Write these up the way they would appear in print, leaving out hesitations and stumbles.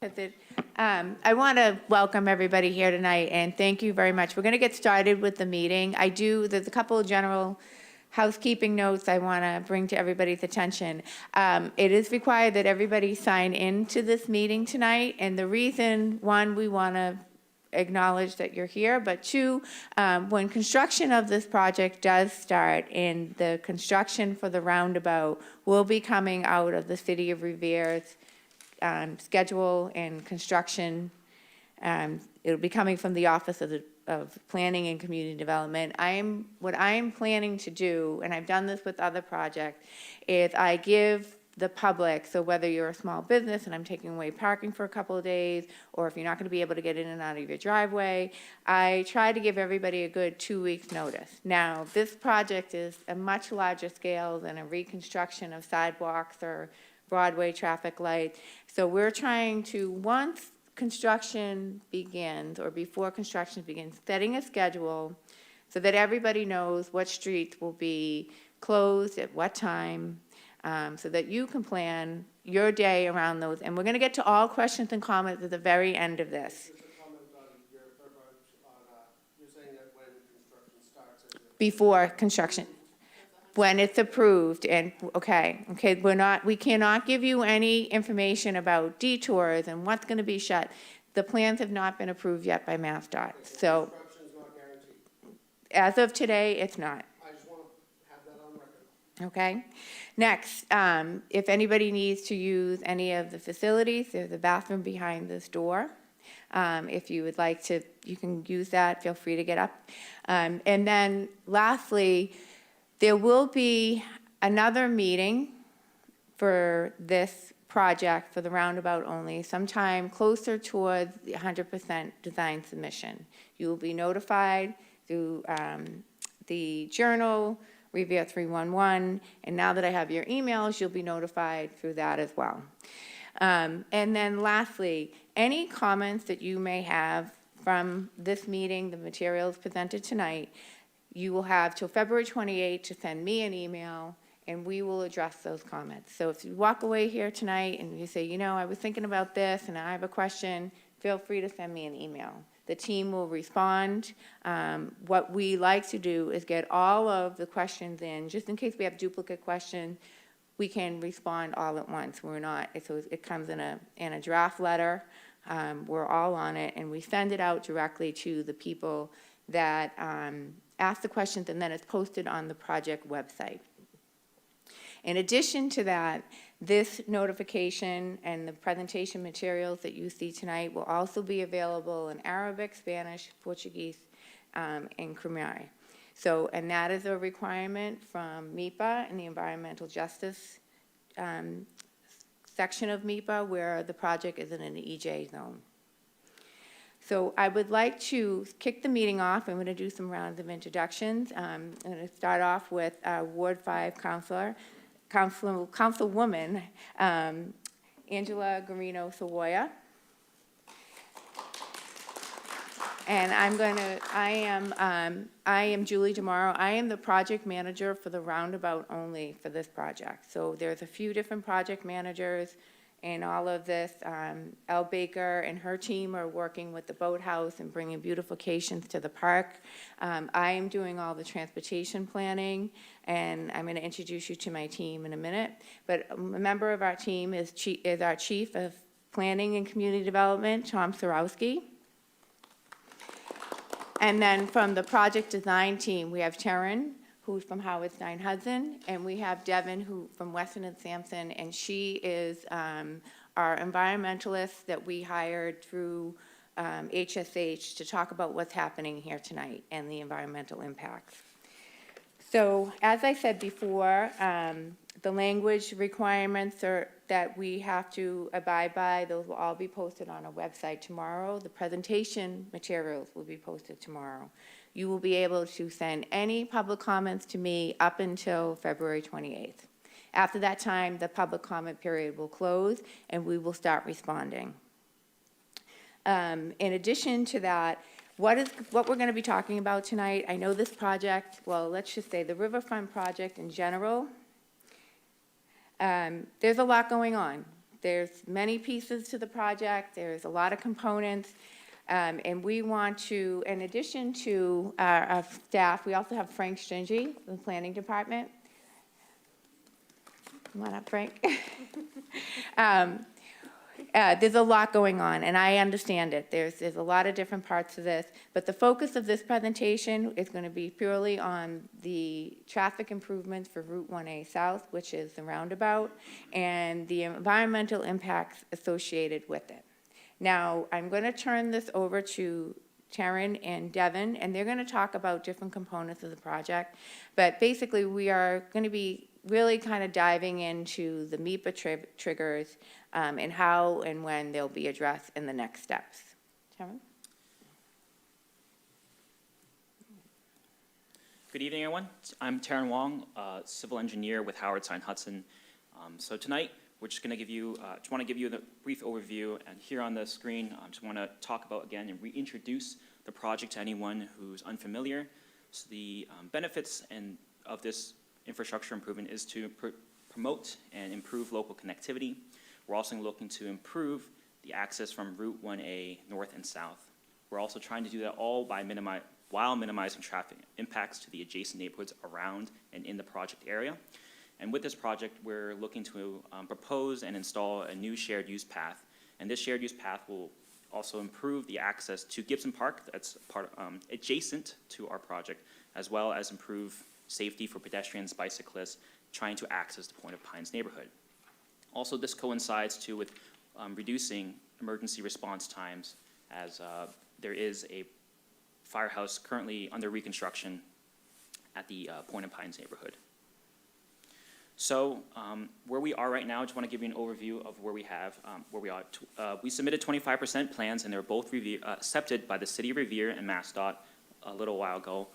I want to welcome everybody here tonight and thank you very much. We're going to get started with the meeting. There's a couple of general housekeeping notes I want to bring to everybody's attention. It is required that everybody sign into this meeting tonight, and the reason, one, we want to acknowledge that you're here, but two, when construction of this project does start and the construction for the roundabout will be coming out of the City of Revere's schedule and construction. It'll be coming from the Office of Planning and Community Development. What I am planning to do, and I've done this with other projects, is I give the public, so whether you're a small business and I'm taking away parking for a couple of days, or if you're not going to be able to get in and out of your driveway, I try to give everybody a good 2 weeks notice. Now, this project is a much larger scale than a reconstruction of sidewalks or Broadway traffic lights. So we're trying to, once construction begins or before construction begins, setting a schedule so that everybody knows what streets will be closed at what time, so that you can plan your day around those. And we're going to get to all questions and comments at the very end of this. Just a comment on your you're saying that when construction starts. Before construction. When it's approved, and okay, we cannot give you any information about detours and what's going to be shut. The plans have not been approved yet by MassDOT. So construction's not guaranteed. As of today, it's not. I just want to have that on record. Okay. Next, if anybody needs to use any of the facilities, there's a bathroom behind this door. If you would like to, you can use that. Feel free to get up. And then lastly, there will be another meeting for this project for the roundabout only, sometime closer towards the 100% design submission. You will be notified through the journal, Revere 311, and now that I have your emails, you'll be notified through that as well. And then lastly, any comments that you may have from this meeting, the materials presented tonight, you will have till February 28th to send me an email, and we will address those comments. So if you walk away here tonight and you say, you know, I was thinking about this and I have a question, feel free to send me an email. The team will respond. What we like to do is get all of the questions in, just in case we have duplicate questions, we can respond all at once. We're not, so it comes in a draft letter. We're all on it, and we send it out directly to the people that ask the questions, and then it's posted on the project website. In addition to that, this notification and the presentation materials that you see tonight will also be available in Arabic, Spanish, Portuguese, and Khmer. So, and that is a requirement from MIPA and the Environmental Justice section of MIPA, where the project is in an EJ zone. So I would like to kick the meeting off. I'm going to do some rounds of introductions. I'm going to start off with Ward 5 Councilwoman Angela Garino-Savoya. And I am Julie Demaro. I am the project manager for the roundabout only for this project. So there's a few different project managers in all of this. Elle Baker and her team are working with the boathouse and bringing beautifications to the park. I am doing all the transportation planning, and I'm going to introduce you to my team in a minute. But a member of our team is our Chief of Planning and Community Development, Tom Sorowski. And then from the project design team, we have Taryn, who's from Howard Stein Hudson, and we have Devin, who from Weston and Sampson, and she is our environmentalist that we hired through HSH to talk about what's happening here tonight and the environmental impacts. So, as I said before, the language requirements that we have to abide by, those will all be posted on our website tomorrow. The presentation materials will be posted tomorrow. You will be able to send any public comments to me up until February 28th. After that time, the public comment period will close, and we will start responding. In addition to that, what we're going to be talking about tonight, I know this project, well, let's just say the Riverfront project in general, there's a lot going on. There's many pieces to the project, there's a lot of components, and we want to, in addition to our staff, we also have Frank Stingy, the planning department. Come on up, Frank. There's a lot going on, and I understand it. There's a lot of different parts to this, but the focus of this presentation is going to be purely on the traffic improvements for Route 1A South, which is the roundabout, and the environmental impacts associated with it. Now, I'm going to turn this over to Taryn and Devin, and they're going to talk about different components of the project, but basically we are going to be really kind of diving into the MEPA triggers and how and when they'll be addressed in the next steps. Taryn? Good evening, everyone. I'm Taryn Wong, civil engineer with Howard Stein Hudson. So tonight, we're just going to give you, just want to give you a brief overview, and here on the screen, I just want to talk about again and reintroduce the project to anyone who's unfamiliar. So the benefits of this infrastructure improvement is to promote and improve local connectivity. We're also looking to improve the access from Route 1A north and south. We're also trying to do that all by while minimizing traffic impacts to the adjacent neighborhoods around and in the project area. And with this project, we're looking to propose and install a new shared use path. And this shared use path will also improve the access to Gibson Park, that's adjacent to our project, as well as improve safety for pedestrians, bicyclists, trying to access the Point of Pines neighborhood. Also, this coincides too with reducing emergency response times, as there is a firehouse currently under reconstruction at the Point of Pines neighborhood. So where we are right now, I just want to give you an overview of where we are. We submitted 25% plans, and they were both accepted by the City of Revere and MassDOT a little while ago.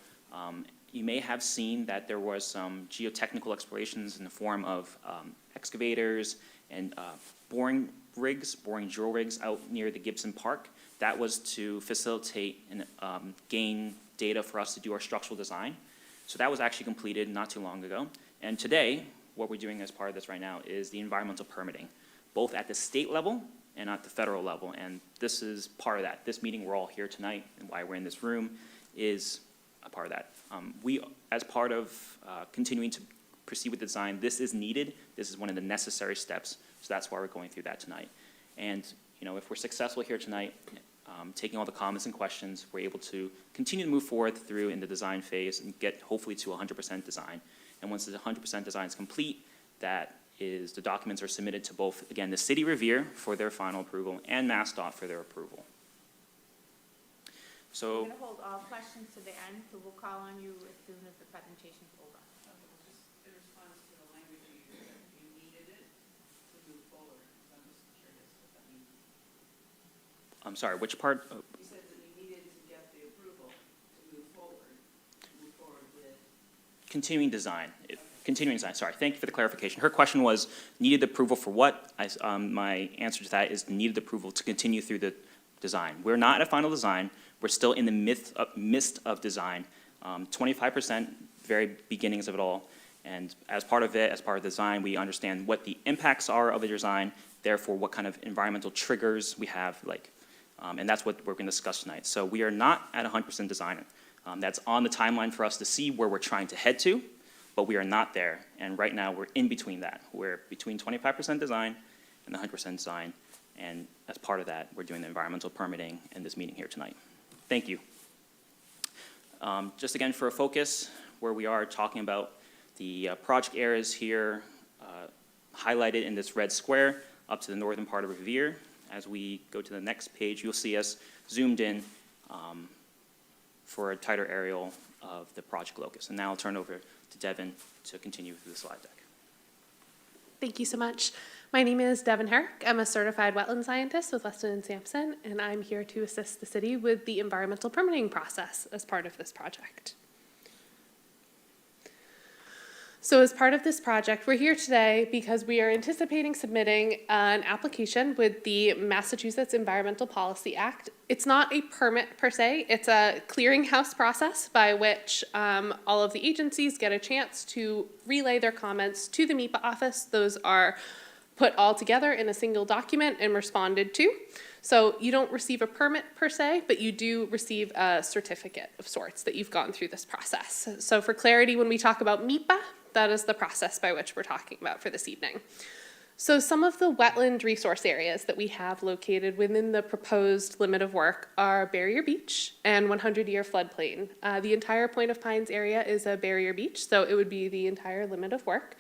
You may have seen that there was some geotechnical explorations in the form of excavators and boring drill rigs out near the Gibson Park. That was to facilitate and gain data for us to do our structural design. So that was actually completed not too long ago. And today, what we're doing as part of this right now is the environmental permitting, both at the state level and at the federal level. And this is part of that. This meeting we're all here tonight and why we're in this room is a part of that. We, as part of continuing to proceed with the design, this is needed. This is one of the necessary steps. So that's why we're going through that tonight. And if we're successful here tonight, taking all the comments and questions, we're able to continue to move forward through in the design phase and get hopefully to 100% design. And once the 100% design is complete, the documents are submitted to both, again, the City of Revere for their final approval and MassDOT for their approval. So We're going to hold all questions to the end, so we'll call on you as soon as the presentation's over. Just in response to the language you used, you needed it to move forward. I'm just curious what that means. I'm sorry, which part? You said that you needed to get the approval to move forward with Continuing design. Continuing design, sorry, thank you for the clarification. Her question was, needed approval for what? My answer to that is needed approval to continue through the design. We're not at final design. We're still in the midst of design. 25%, very beginnings of it all. And as part of it, as part of the design, we understand what the impacts are of the design, therefore what kind of environmental triggers we have, and that's what we're going to discuss tonight. So we are not at 100% design. That's on the timeline for us to see where we're trying to head to, but we are not there. And right now we're in between that. We're between 25% design and the 100% design. And as part of that, we're doing the environmental permitting in this meeting here tonight. Thank you. Just again for a focus, where we are talking about the project areas here highlighted in this red square up to the northern part of Revere. As we go to the next page, you'll see us zoomed in for a tighter aerial of the project locus. And now I'll turn over to Devin to continue through the slide deck. Thank you so much. My name is Devin Herrick. I'm a certified wetland scientist with Weston & Sampson, and I'm here to assist the city with the environmental permitting process as part of this project. So as part of this project, we're here today because we are anticipating submitting an application with the Massachusetts Environmental Policy Act. It's not a permit per se, it's a clearinghouse process by which all of the agencies get a chance to relay their comments to the MEPA office. Those are put all together in a single document and responded to. So you don't receive a permit per se, but you do receive a certificate of sorts that you've gone through this process. So for clarity, when we talk about MIPA, that is the process by which we're talking about for this evening. So some of the wetland resource areas that we have located within the proposed limit of work are Barrier Beach and 100-year floodplain. The entire Point of Pines area is a barrier beach, so it would be the entire limit of work.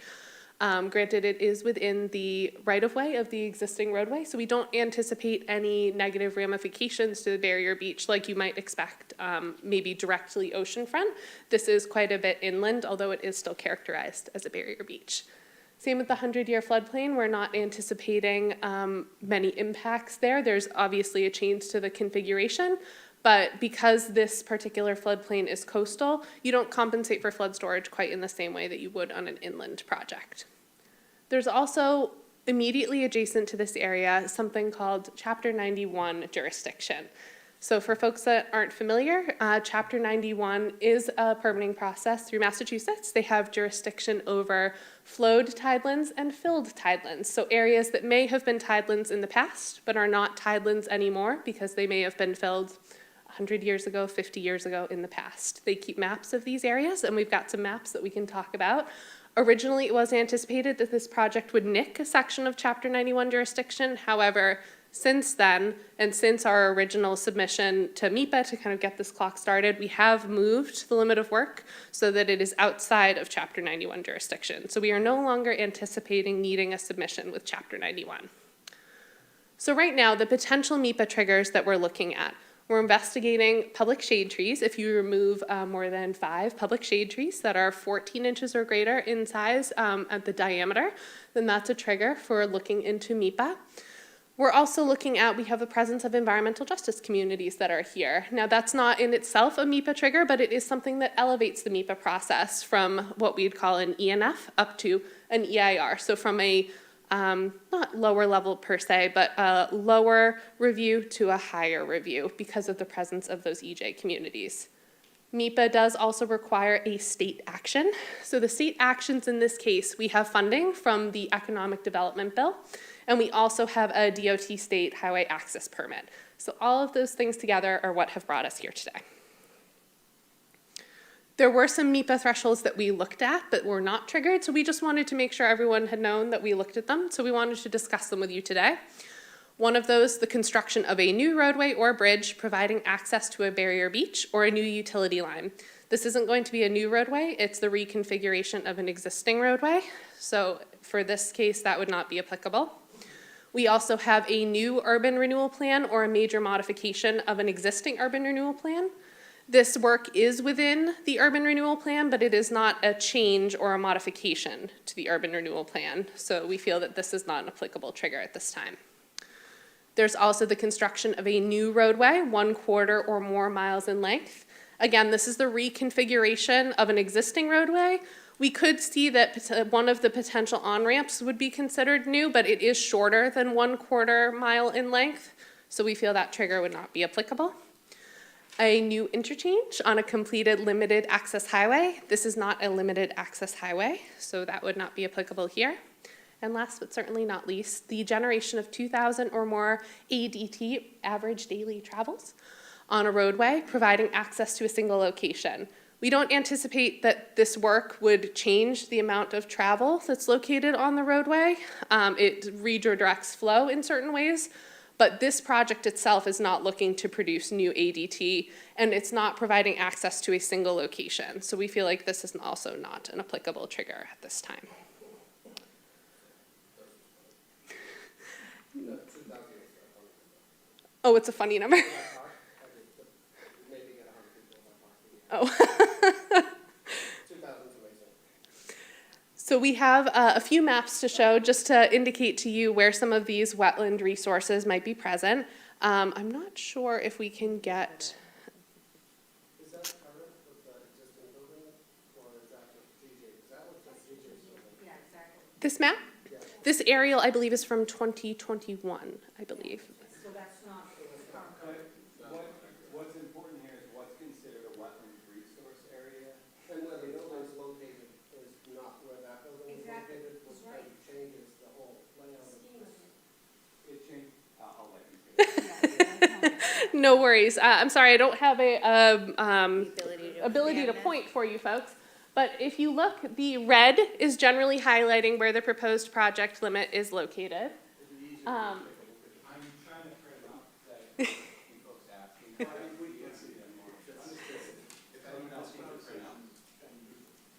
Granted, it is within the right-of-way of the existing roadway, so we don't anticipate any negative ramifications to the barrier beach like you might expect, maybe directly oceanfront. This is quite a bit inland, although it is still characterized as a barrier beach. Same with the 100-year floodplain. We're not anticipating many impacts there. There's obviously a change to the configuration, but because this particular floodplain is coastal, you don't compensate for flood storage quite in the same way that you would on an inland project. There's also immediately adjacent to this area something called Chapter 91 jurisdiction. So for folks that aren't familiar, Chapter 91 is a permitting process through Massachusetts. They have jurisdiction over flowed tidelands and filled tidelands. So areas that may have been tidelands in the past, but are not tidelands anymore because they may have been filled 100 years ago, 50 years ago in the past. They keep maps of these areas, and we've got some maps that we can talk about. Originally, it was anticipated that this project would nick a section of Chapter 91 jurisdiction. However, since then, and since our original submission to MIPA to kind of get this clock started, we have moved the limit of work so that it is outside of Chapter 91 jurisdiction. So we are no longer anticipating needing a submission with Chapter 91. So right now, the potential MIPA triggers that we're looking at, we're investigating public shade trees. If you remove more than 5 public shade trees that are 14 inches or greater in size at the diameter, then that's a trigger for looking into MIPA. We're also looking at, we have the presence of environmental justice communities that are here. Now that's not in itself a MIPA trigger, but it is something that elevates the MIPA process from what we'd call an ENF up to an EIR. So from a, not lower level per se, but a lower review to a higher review because of the presence of those EJ communities. MIPA does also require a state action. So the state actions in this case, we have funding from the Economic Development Bill, and we also have a DOT state highway access permit. So all of those things together are what have brought us here today. There were some MIPA thresholds that we looked at but were not triggered, so we just wanted to make sure everyone had known that we looked at them, so we wanted to discuss them with you today. One of those, the construction of a new roadway or bridge providing access to a barrier beach or a new utility line. This isn't going to be a new roadway, it's the reconfiguration of an existing roadway. So for this case, that would not be applicable. We also have a new urban renewal plan or a major modification of an existing urban renewal plan. This work is within the urban renewal plan, but it is not a change or a modification to the urban renewal plan. So we feel that this is not an applicable trigger at this time. There's also the construction of a new roadway, 1/4 or more miles in length. Again, this is the reconfiguration of an existing roadway. We could see that one of the potential on-ramps would be considered new, but it is shorter than 1/4 mile in length, so we feel that trigger would not be applicable. A new interchange on a completed limited access highway. This is not a limited access highway, so that would not be applicable here. And last but certainly not least, the generation of 2,000 or more ADT, average daily travels, on a roadway, providing access to a single location. We don't anticipate that this work would change the amount of travel that's located on the roadway. It redirects flow in certain ways, but this project itself is not looking to produce new ADT, and it's not providing access to a single location. So we feel like this is also not an applicable trigger at this time. Oh, it's a funny number. Oh. 2,000 is amazing. So we have a few maps to show just to indicate to you where some of these wetland resources might be present. I'm not sure if we can get. Is that current with the existing building, or is that with GJ? Is that what the GJ is building? Yeah, exactly. This map? Yeah. This aerial, I believe, is from 2021, I believe. So that's not current. What's important here is what's considered a wetland resource area. And where the building's located is not where that building is Exactly. located, which kind of changes the whole layout of No worries. I'm sorry, I don't have a, ability to expand this. point for you folks. But if you look, the red is generally highlighting where the proposed project limit is located. I'm trying to print it up that you folks asking. We can see them more. If anyone else needs to print out.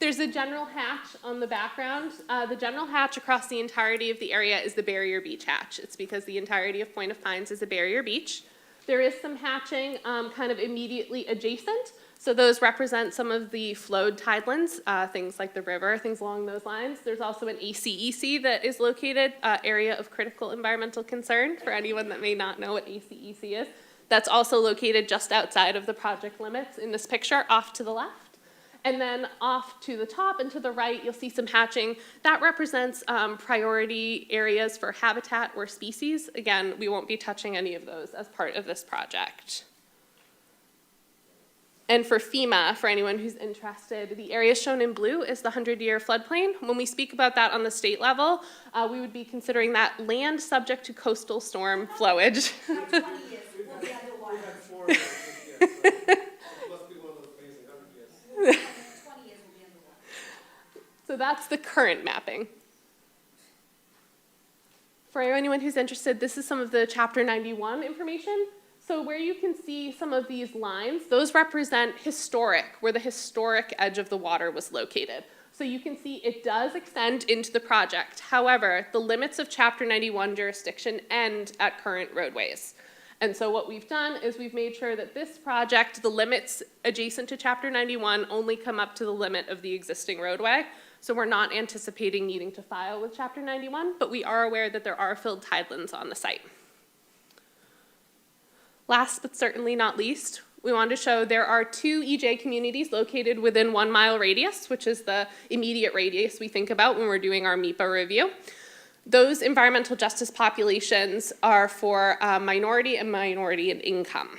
There's a general hatch on the background. The general hatch across the entirety of the area is the barrier beach hatch. It's because the entirety of Point of Pines is a barrier beach. There is some hatching kind of immediately adjacent. So those represent some of the flowed tidelands, things like the river, things along those lines. There's also an ACEC that is located, area of critical environmental concern, for anyone that may not know what ACEC is. That's also located just outside of the project limits in this picture, off to the left. And then off to the top and to the right, you'll see some hatching. That represents priority areas for habitat or species. Again, we won't be touching any of those as part of this project. And for FEMA, for anyone who's interested, the area shown in blue is the 100-year floodplain. When we speak about that on the state level, we would be considering that land subject to coastal storm flowage. 20 years, we'll be underwater. We've had 4 of those this year, so it must be one of those amazing 100 years. 20 years will be underwater. So that's the current mapping. For anyone who's interested, this is some of the Chapter 91 information. So where you can see some of these lines, those represent historic, where the historic edge of the water was located. So you can see it does extend into the project. However, the limits of Chapter 91 jurisdiction end at current roadways. And so what we've done is we've made sure that this project, the limits adjacent to Chapter 91 only come up to the limit of the existing roadway. So we're not anticipating needing to file with Chapter 91, but we are aware that there are filled tidelands on the site. Last but certainly not least, we wanted to show there are 2 EJ communities located within 1 mile radius, which is the immediate radius we think about when we're doing our MEPA review. Those environmental justice populations are for minority and minority in income.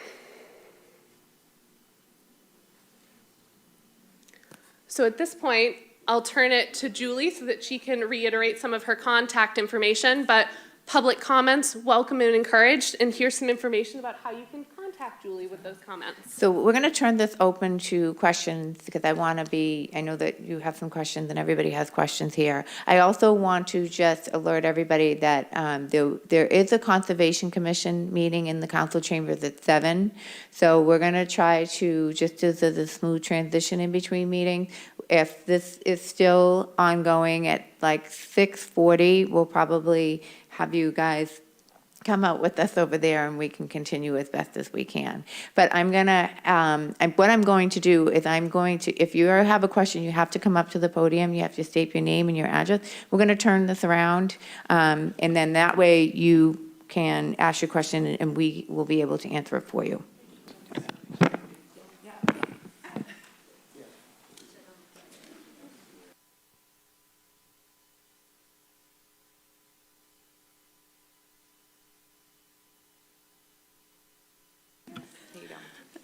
So at this point, I'll turn it to Julie so that she can reiterate some of her contact information, but public comments, welcome and encouraged, and here's some information about how you can contact Julie with those comments. So we're going to turn this open to questions because I know that you have some questions and everybody has questions here. I also want to just alert everybody that there is a Conservation Commission meeting in the council chambers at 7. So we're going to try to, just as a smooth transition in between meetings, if this is still ongoing at like 6:40, we'll probably have you guys come out with us over there and we can continue as best as we can. But I'm gonna, what I'm going to do is if you have a question, you have to come up to the podium, you have to state your name and your address. We're gonna turn this around, and then that way you can ask your question and we will be able to answer it for you.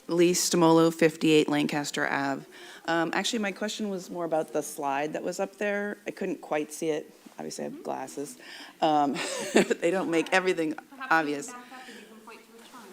Lee Stamolo, 58 Lancaster Ave. Actually, my question was more about the slide that was up there. I couldn't quite see it. Obviously, I have glasses. They don't make everything obvious.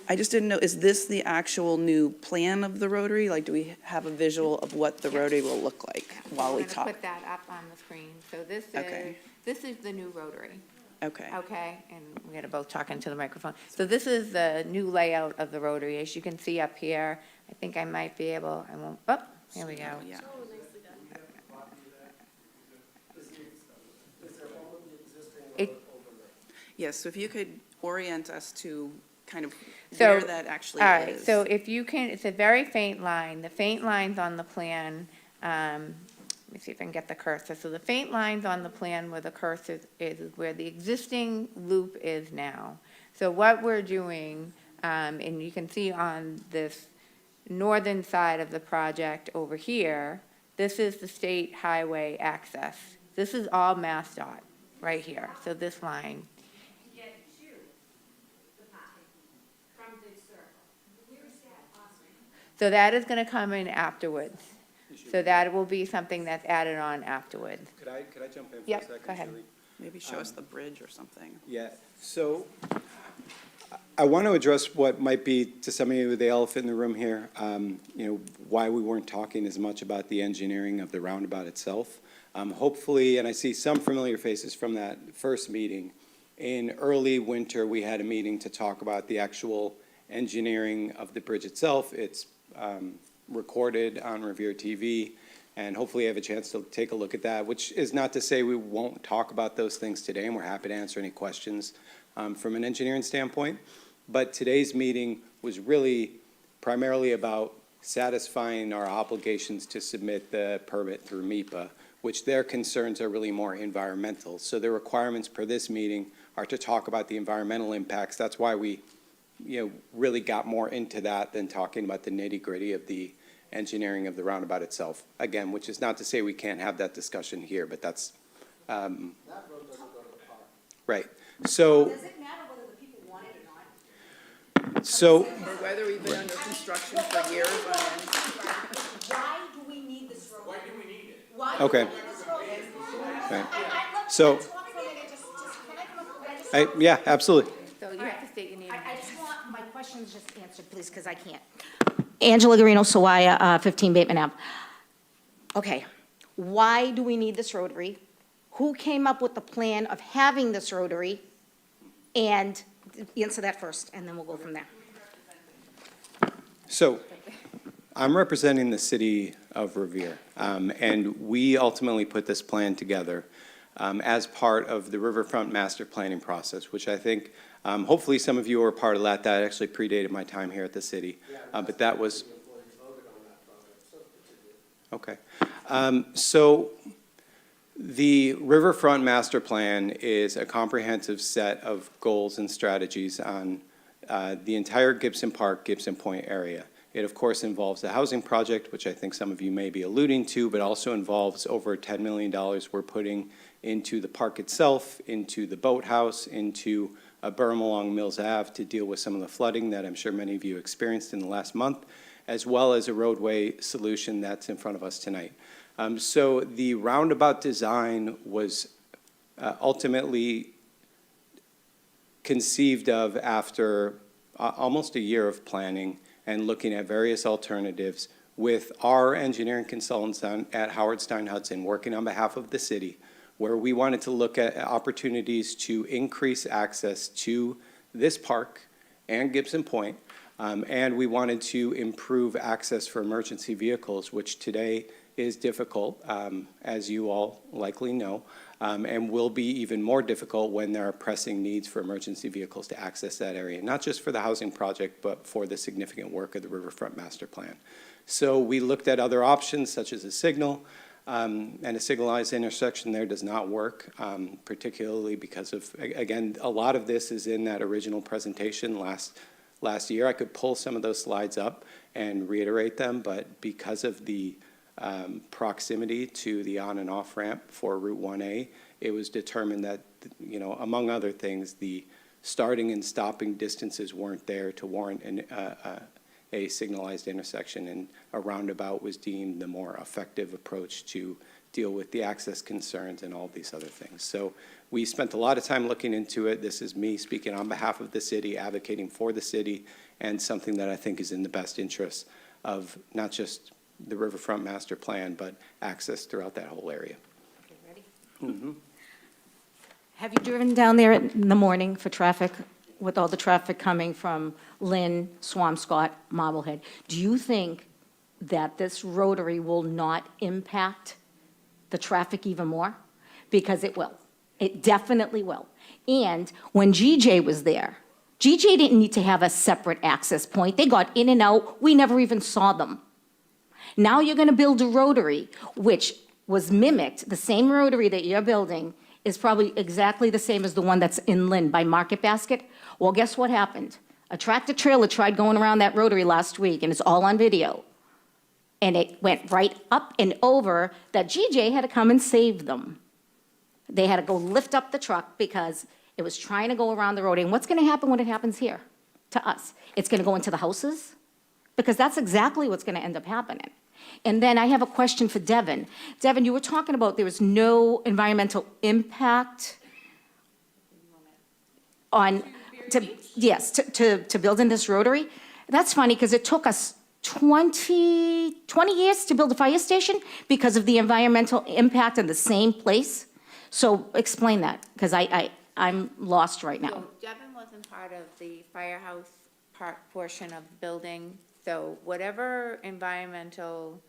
I just didn't know, is this the actual new plan of the Rotary? Like, do we have a visual of what the Rotary will look like while we I'm talk? gonna put that up on the screen. So Okay. this is the new Rotary. Okay. Okay, and we gotta both talk into the microphone. So this is the new layout of the Rotary, as you can see up here. I think I might be able, I won't, oh, here we go. Yeah. Is there only the existing It- road overlay? Yes, so if you could orient us to kind of So, where that actually All right, is. so if you can, it's a very faint line. The faint lines on the plan, let me see if I can get the cursor. So the faint lines on the plan where the cursor is where the existing loop is now. So what we're doing, and you can see on this northern side of the project over here, this is the state highway access. This is all MassDOT right here, so this line. Get to the parking from the circle. Where is that possible? So that is gonna come in afterwards. So that will be something that's added on afterwards. Could I jump in for a Yep, second, go ahead. Julie? Maybe show us the bridge or something. Yeah, so I want to address what might be, to some of you, the elephant in the room here. Why we weren't talking as much about the engineering of the roundabout itself. Hopefully, and I see some familiar faces from that first meeting, in early winter, we had a meeting to talk about the actual engineering of the bridge itself. It's recorded on Revere TV, and hopefully have a chance to take a look at that, which is not to say we won't talk about those things today, and we're happy to answer any questions from an engineering standpoint. But today's meeting was really primarily about satisfying our obligations to submit the permit through MEPA, which their concerns are really more environmental. So the requirements per this meeting are to talk about the environmental impacts. That's why we, really got more into that than talking about the nitty-gritty of the engineering of the roundabout itself. Again, which is not to say we can't have that discussion here, but that's, That road doesn't go to the park. right. So, Does it matter whether the people want it or not? so, Or whether we've been under construction for years on end. Why do we need this road? Why do we need it? Why do we Okay. need this road? Right. Can So- I talk for a minute? Just, can I come up? Can I just- yeah, absolutely. So you have to state your name. I just want my questions just answered, please, because I can't. Angela Garino, Sawaya, 15 Bateman Ave. Okay, why do we need this rotary? Who came up with the plan of having this rotary? And answer that first, and then we'll go from there. So, I'm representing the city of Revere, and we ultimately put this plan together as part of the Riverfront Master Planning process, which I think, hopefully some of you were part of that. That actually predated my time here at the city, but that was, The employees voted on that project, so it did. okay. So, the Riverfront Master Plan is a comprehensive set of goals and strategies on the entire Gibson Park, Gibson Point area. It, of course, involves the housing project, which I think some of you may be alluding to, but also involves over $10 million we're putting into the park itself, into the boathouse, into a berm along Mills Ave to deal with some of the flooding that I'm sure many of you experienced in the last month, as well as a roadway solution that's in front of us tonight. So the roundabout design was ultimately conceived of after almost a year of planning and looking at various alternatives with our engineering consultants at Howard Stein Hudson working on behalf of the city, where we wanted to look at opportunities to increase access to this park and Gibson Point, and we wanted to improve access for emergency vehicles, which today is difficult, as you all likely know, and will be even more difficult when there are pressing needs for emergency vehicles to access that area, not just for the housing project, but for the significant work of the Riverfront Master Plan. So we looked at other options, such as a signal, and a signalized intersection there does not work, particularly because of, again, a lot of this is in that original presentation last year. I could pull some of those slides up and reiterate them, but because of the proximity to the on and off ramp for Route 1A, it was determined that, among other things, the starting and stopping distances weren't there to warrant a signalized intersection, and a roundabout was deemed the more effective approach to deal with the access concerns and all these other things. So we spent a lot of time looking into it. This is me speaking on behalf of the city, advocating for the city, and something that I think is in the best interest of not just the Riverfront Master Plan, but access throughout that whole area. Okay, ready? Have you driven down there in the morning for traffic, with all the traffic coming from Lynn, Swampscott, Marblehead? Do you think that this rotary will not impact the traffic even more? Because it will. It definitely will. And when GJ was there, GJ didn't need to have a separate access point. They got in and out. We never even saw them. Now you're going to build a rotary, which was mimicked. The same rotary that you're building is probably exactly the same as the one that's in Lynn by Market Basket. Well, guess what happened? A tractor trailer tried going around that rotary last week, and it's all on video. And it went right up and over that GJ had to come and save them. They had to go lift up the truck because it was trying to go around the rotary. And what's going to happen when it happens here to us? It's going to go into the houses, because that's exactly what's going to end up happening. And then I have a question for Devin. Devin, you were talking about there was no environmental impact on yes, to build in this rotary. That's funny, because it took us 20 years to build a fire station because of the environmental impact in the same place. So explain that, because I'm lost right now. So Devon wasn't part of the firehouse portion of the building, so whatever environmental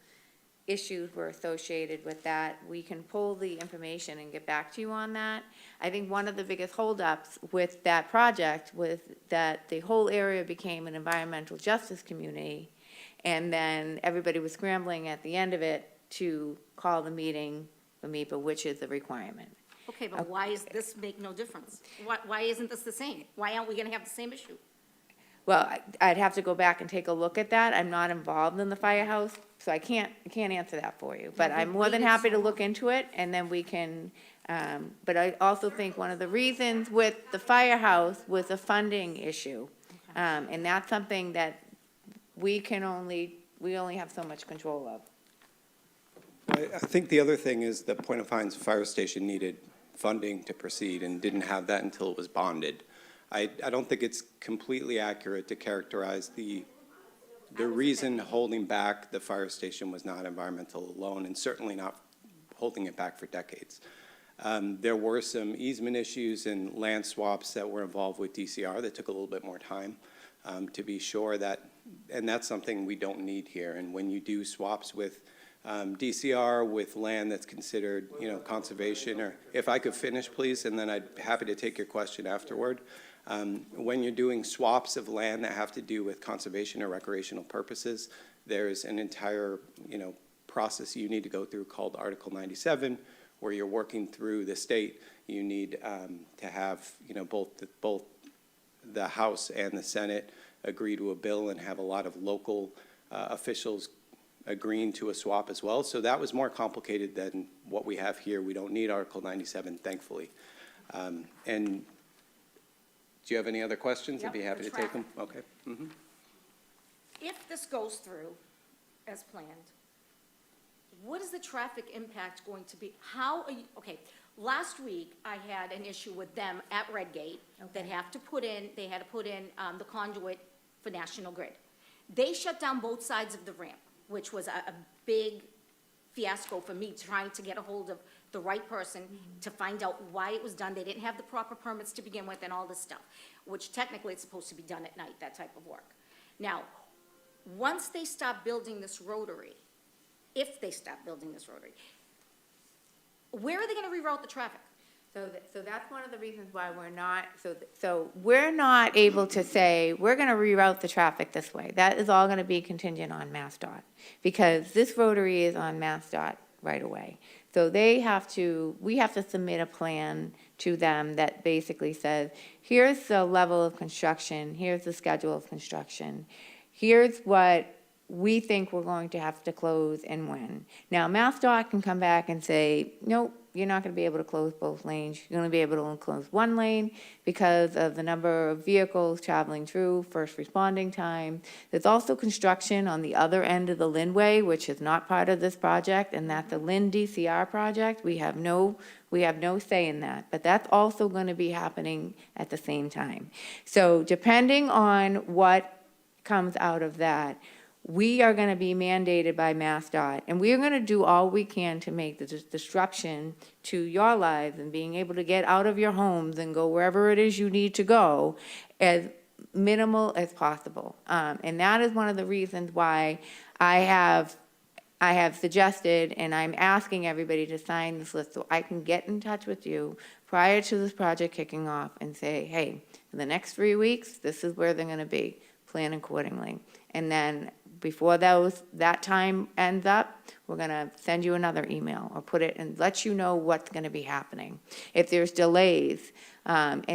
issues were associated with that, we can pull the information and get back to you on that. I think one of the biggest holdups with that project was that the whole area became an environmental justice community, and then everybody was scrambling at the end of it to call the meeting for MEPA, which is the requirement. Okay, but why does this make no difference? Why isn't this the same? Why aren't we gonna have the same issue? Well, I'd have to go back and take a look at that. I'm not involved in the firehouse, so I can't answer that for you. But I'm more than happy to look into it, and then we can, but I also think one of the reasons with the firehouse was a funding issue. And that's something that we only have so much control of. I think the other thing is that Point of Pines Fire Station needed funding to proceed and didn't have that until it was bonded. I don't think it's completely accurate to characterize the reason holding back the fire station was not environmental alone, and certainly not holding it back for decades. There were some easement issues and land swaps that were involved with DCR that took a little bit more time to be sure that, and that's something we don't need here. And when you do swaps with DCR with land that's considered, conservation, or if I could finish, please, and then I'd be happy to take your question afterward. When you're doing swaps of land that have to do with conservation or recreational purposes, there's an entire, process you need to go through called Article 97, where you're working through the state. You need to have, both the House and the Senate agree to a bill and have a lot of local officials agreeing to a swap as well. So that was more complicated than what we have here. We don't need Article 97, thankfully. And do you have any other questions? I'd be happy to take them. Okay. Mm-hmm. If this goes through as planned, what is the traffic impact going to be? How are you, okay, last week I had an issue with them at Redgate that they had to put in the conduit for National Grid. They shut down both sides of the ramp, which was a big fiasco for me trying to get a hold of the right person to find out why it was done. They didn't have the proper permits to begin with and all this stuff, which technically it's supposed to be done at night, that type of work. Now, once they stop building this rotary, if they stop building this rotary, where are they gonna reroute the traffic? So that's one of the reasons why we're not able to say, we're gonna reroute the traffic this way. That is all gonna be contingent on MassDOT, because this rotary is on MassDOT right away. So we have to submit a plan to them that basically says, here's the level of construction, here's the schedule of construction, here's what we think we're going to have to close and when. Now, MassDOT can come back and say, nope, you're not going to be able to close both lanes. You're going to be able to close one lane because of the number of vehicles traveling through, first responding time. There's also construction on the other end of the Lindway, which is not part of this project, and that's a Lynn DCR project. We have no say in that, but that's also going to be happening at the same time. So depending on what comes out of that, we are going to be mandated by MassDOT, and we are going to do all we can to make the disruption to your lives and being able to get out of your homes and go wherever it is you need to go as minimal as possible. And that is one of the reasons why I have suggested, and I'm asking everybody to sign this list so I can get in touch with you prior to this project kicking off and say, hey, in the next 3 weeks, this is where they're going to be. Plan accordingly. And then before that time ends up, we're going to send you another email or put it and let you know what's going to be happening. If there's delays, but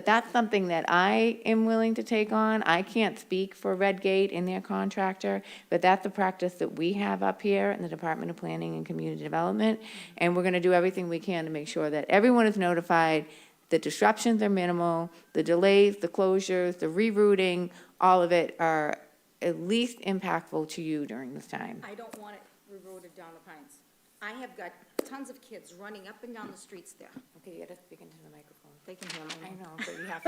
that's something that I am willing to take on. I can't speak for Redgate and their contractor, but that's a practice that we have up here in the Department of Planning and Community Development. And we're going to do everything we can to make sure that everyone is notified. The disruptions are minimal, the delays, the closures, the rerouting, all of it are at least impactful to you during this time. I don't want it rerouted down the Pines. I have got tons of kids running up and down the streets there. Okay, you gotta speak into the microphone. They can hear my I name. know, but you have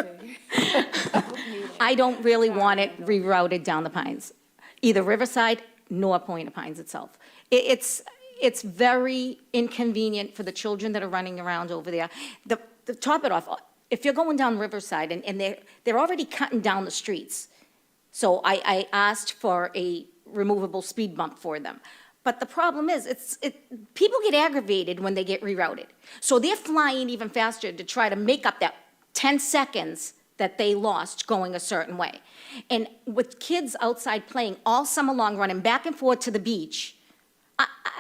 to. I don't really want it rerouted down the Pines, either Riverside nor Point of Pines itself. It's very inconvenient for the children that are running around over there. To top it off, if you're going down Riverside and they're already cutting down the streets, so I asked for a removable speed bump for them. But the problem is, people get aggravated when they get rerouted. So they're flying even faster to try to make up that 10 seconds that they lost going a certain way. And with kids outside playing all summer long, running back and forth to the beach,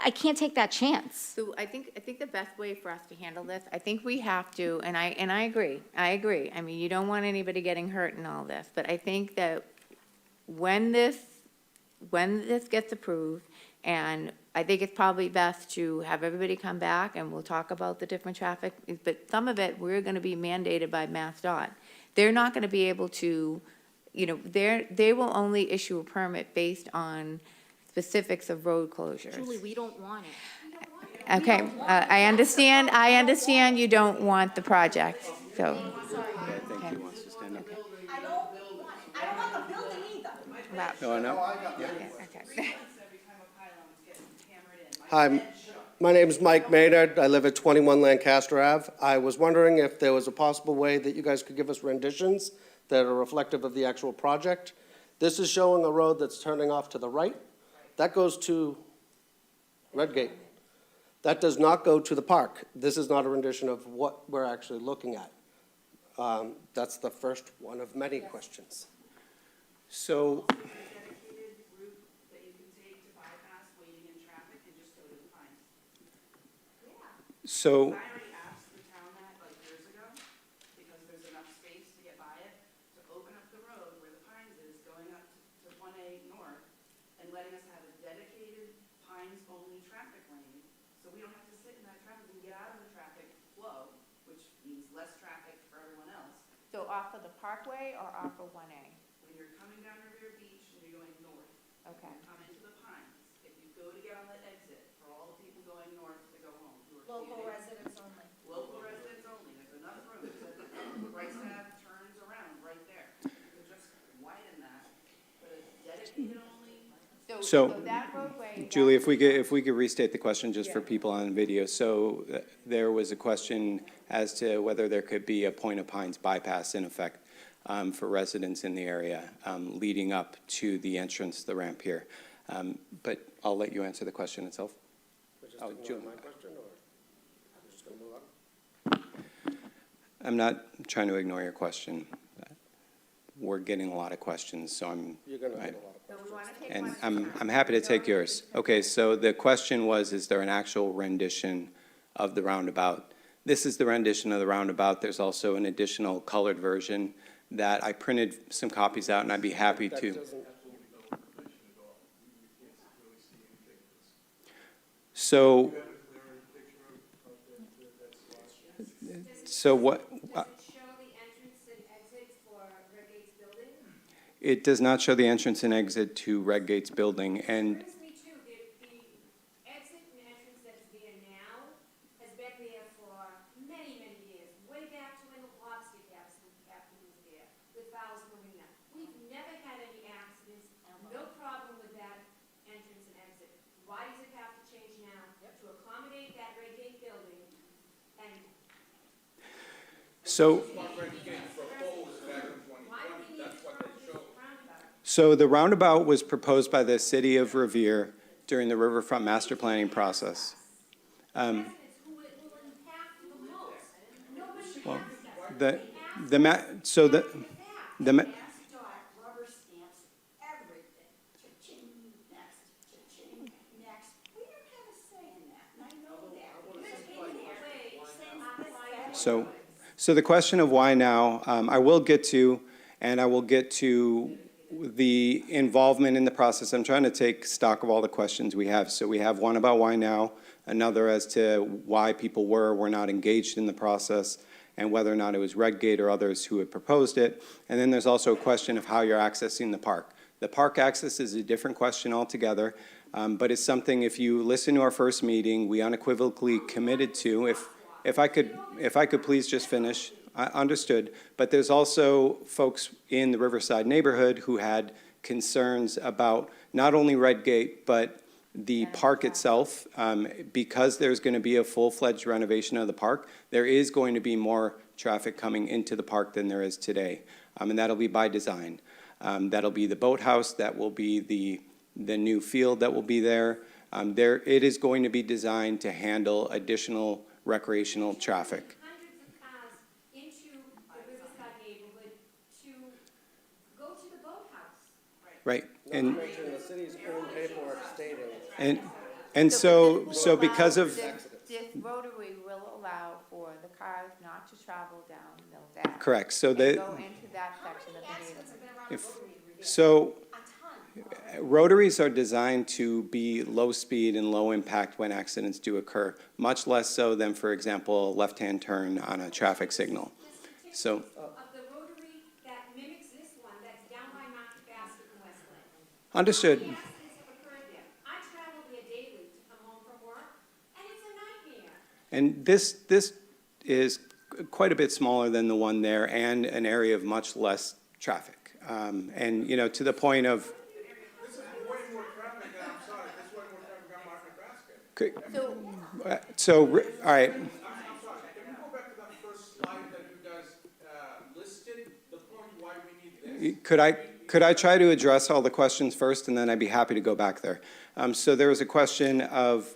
I can't take that chance. So I think the best way for us to handle this, I think we have to, and I agree. I mean, you don't want anybody getting hurt in all this, but I think that when this gets approved, and I think it's probably best to have everybody come back and we'll talk about the different traffic, but some of it, we're gonna be mandated by MassDOT. They're not gonna be able to, they will only issue a permit based on specifics of road closures. Julie, we don't want it. Okay, I understand you don't want the project, so. I think he wants to stand up. I don't want the building either. Wow. No, I know. Okay. Every time a pylon's getting hammered in. Hi, my name's Mike Maynard. I live at 21 Lancaster Ave. I was wondering if there was a possible way that you guys could give us renditions that are reflective of the actual project. This is showing a road that's turning off to the right. That goes to Redgate. That does not go to the park. This is not a rendition of what we're actually looking at. That's the first one of many questions. So, Dedicated route that you can take to bypass waiting in traffic and just go to the Pines. so, I already asked the town that like years ago, because there's enough space to get by it, to open up the road where the Pines is, going up to 1A North, and letting us have a dedicated Pines-only traffic lane, so we don't have to sit in that traffic and get out of the traffic flow, which means less traffic for everyone else. So off of the Parkway or off of 1A? When you're coming down Revere Beach and you're going north, Okay. come into the Pines, if you go to get on the exit, for all the people going north to go home, who are Local commuting, residents only. local residents only, there's enough room, so the right side turns around right there. You could just widen that, but a dedicated only, So, that roadway. Julie, if we could restate the question just for people on video. So there was a question as to whether there could be a Point of Pines bypass in effect for residents in the area leading up to the entrance, the ramp here. But I'll let you answer the question itself. We're just Oh, ignoring Julie. my question, or we're just gonna move on? I'm not trying to ignore your question. We're getting a lot of questions, so You're gonna I- have a lot of So we want to take and one. I'm happy to take yours. Okay, so the question was, is there an actual rendition of the roundabout? This is the rendition of the roundabout. There's also an additional colored version that I printed some copies out, and I'd be happy That to. doesn't- So, so what, Does it show the entrance and exit for Redgate's building? it does not show the entrance and exit to Redgate's building, and Brings me to the exit and entrance that's there now has been there for many, many years, way back to when the lobster captain was there with Fowles Marina. We've never had any accidents, no problem with that entrance and exit. Why does it have to change now to accommodate that Redgate building? And so, why do we need to curb this roundabout? so the roundabout was proposed by the city of Revere during the Riverfront Master Planning process. Residents who it will impact the most. Nobody Well, asked us. so the, ma- MassDOT rubber stamps everything. Cha-ching, next, cha-ching, next. We don't have a say in that, and I know that. You're taking away since this So the question of why now, I will get to the involvement in the process. I'm trying to take stock of all the questions we have. So we have one about why now, another as to why people were or were not engaged in the process, and whether or not it was Redgate or others who had proposed it. And then there's also a question of how you're accessing the park. The park access is a different question altogether, but it's something, if you listen to our first meeting, we unequivocally committed to. If I could please just finish, Understood, but there's also folks in the Riverside neighborhood who had concerns about not only Red Gate, but the park itself. Because there's going to be a full-fledged renovation of the park, there is going to be more traffic coming into the park than there is today, and that'll be by design. That'll be the boathouse, that will be the new field that will be there. It is going to be designed to handle additional recreational traffic. Hundreds of cars into the Riverside neighborhood to go to the boathouse. Right, Not to mention the city's own paperwork stating. and so because of, This rotary will allow for the cars not to travel down Mills Ave. correct, so And they, go into that section of the neighborhood. so rotaries are designed to be low speed and low impact when accidents do occur, much less so than, for example, a left-hand turn on a traffic signal. So, Of the rotary that mimics this one, that's down by Market Basket in Westland. understood. How many accidents have occurred there? I travel there daily to come home from work, and it's a nightmare. And this is quite a bit smaller than the one there and an area of much less traffic. And, you know, to the point of, This is way more traffic, and I'm sorry, this is way more traffic on Market Basket. So, all right, I'm sorry, can we go back to that first slide that you guys listed, the point why we need this? could I try to address all the questions first, and then I'd be happy to go back there. So there was a question of,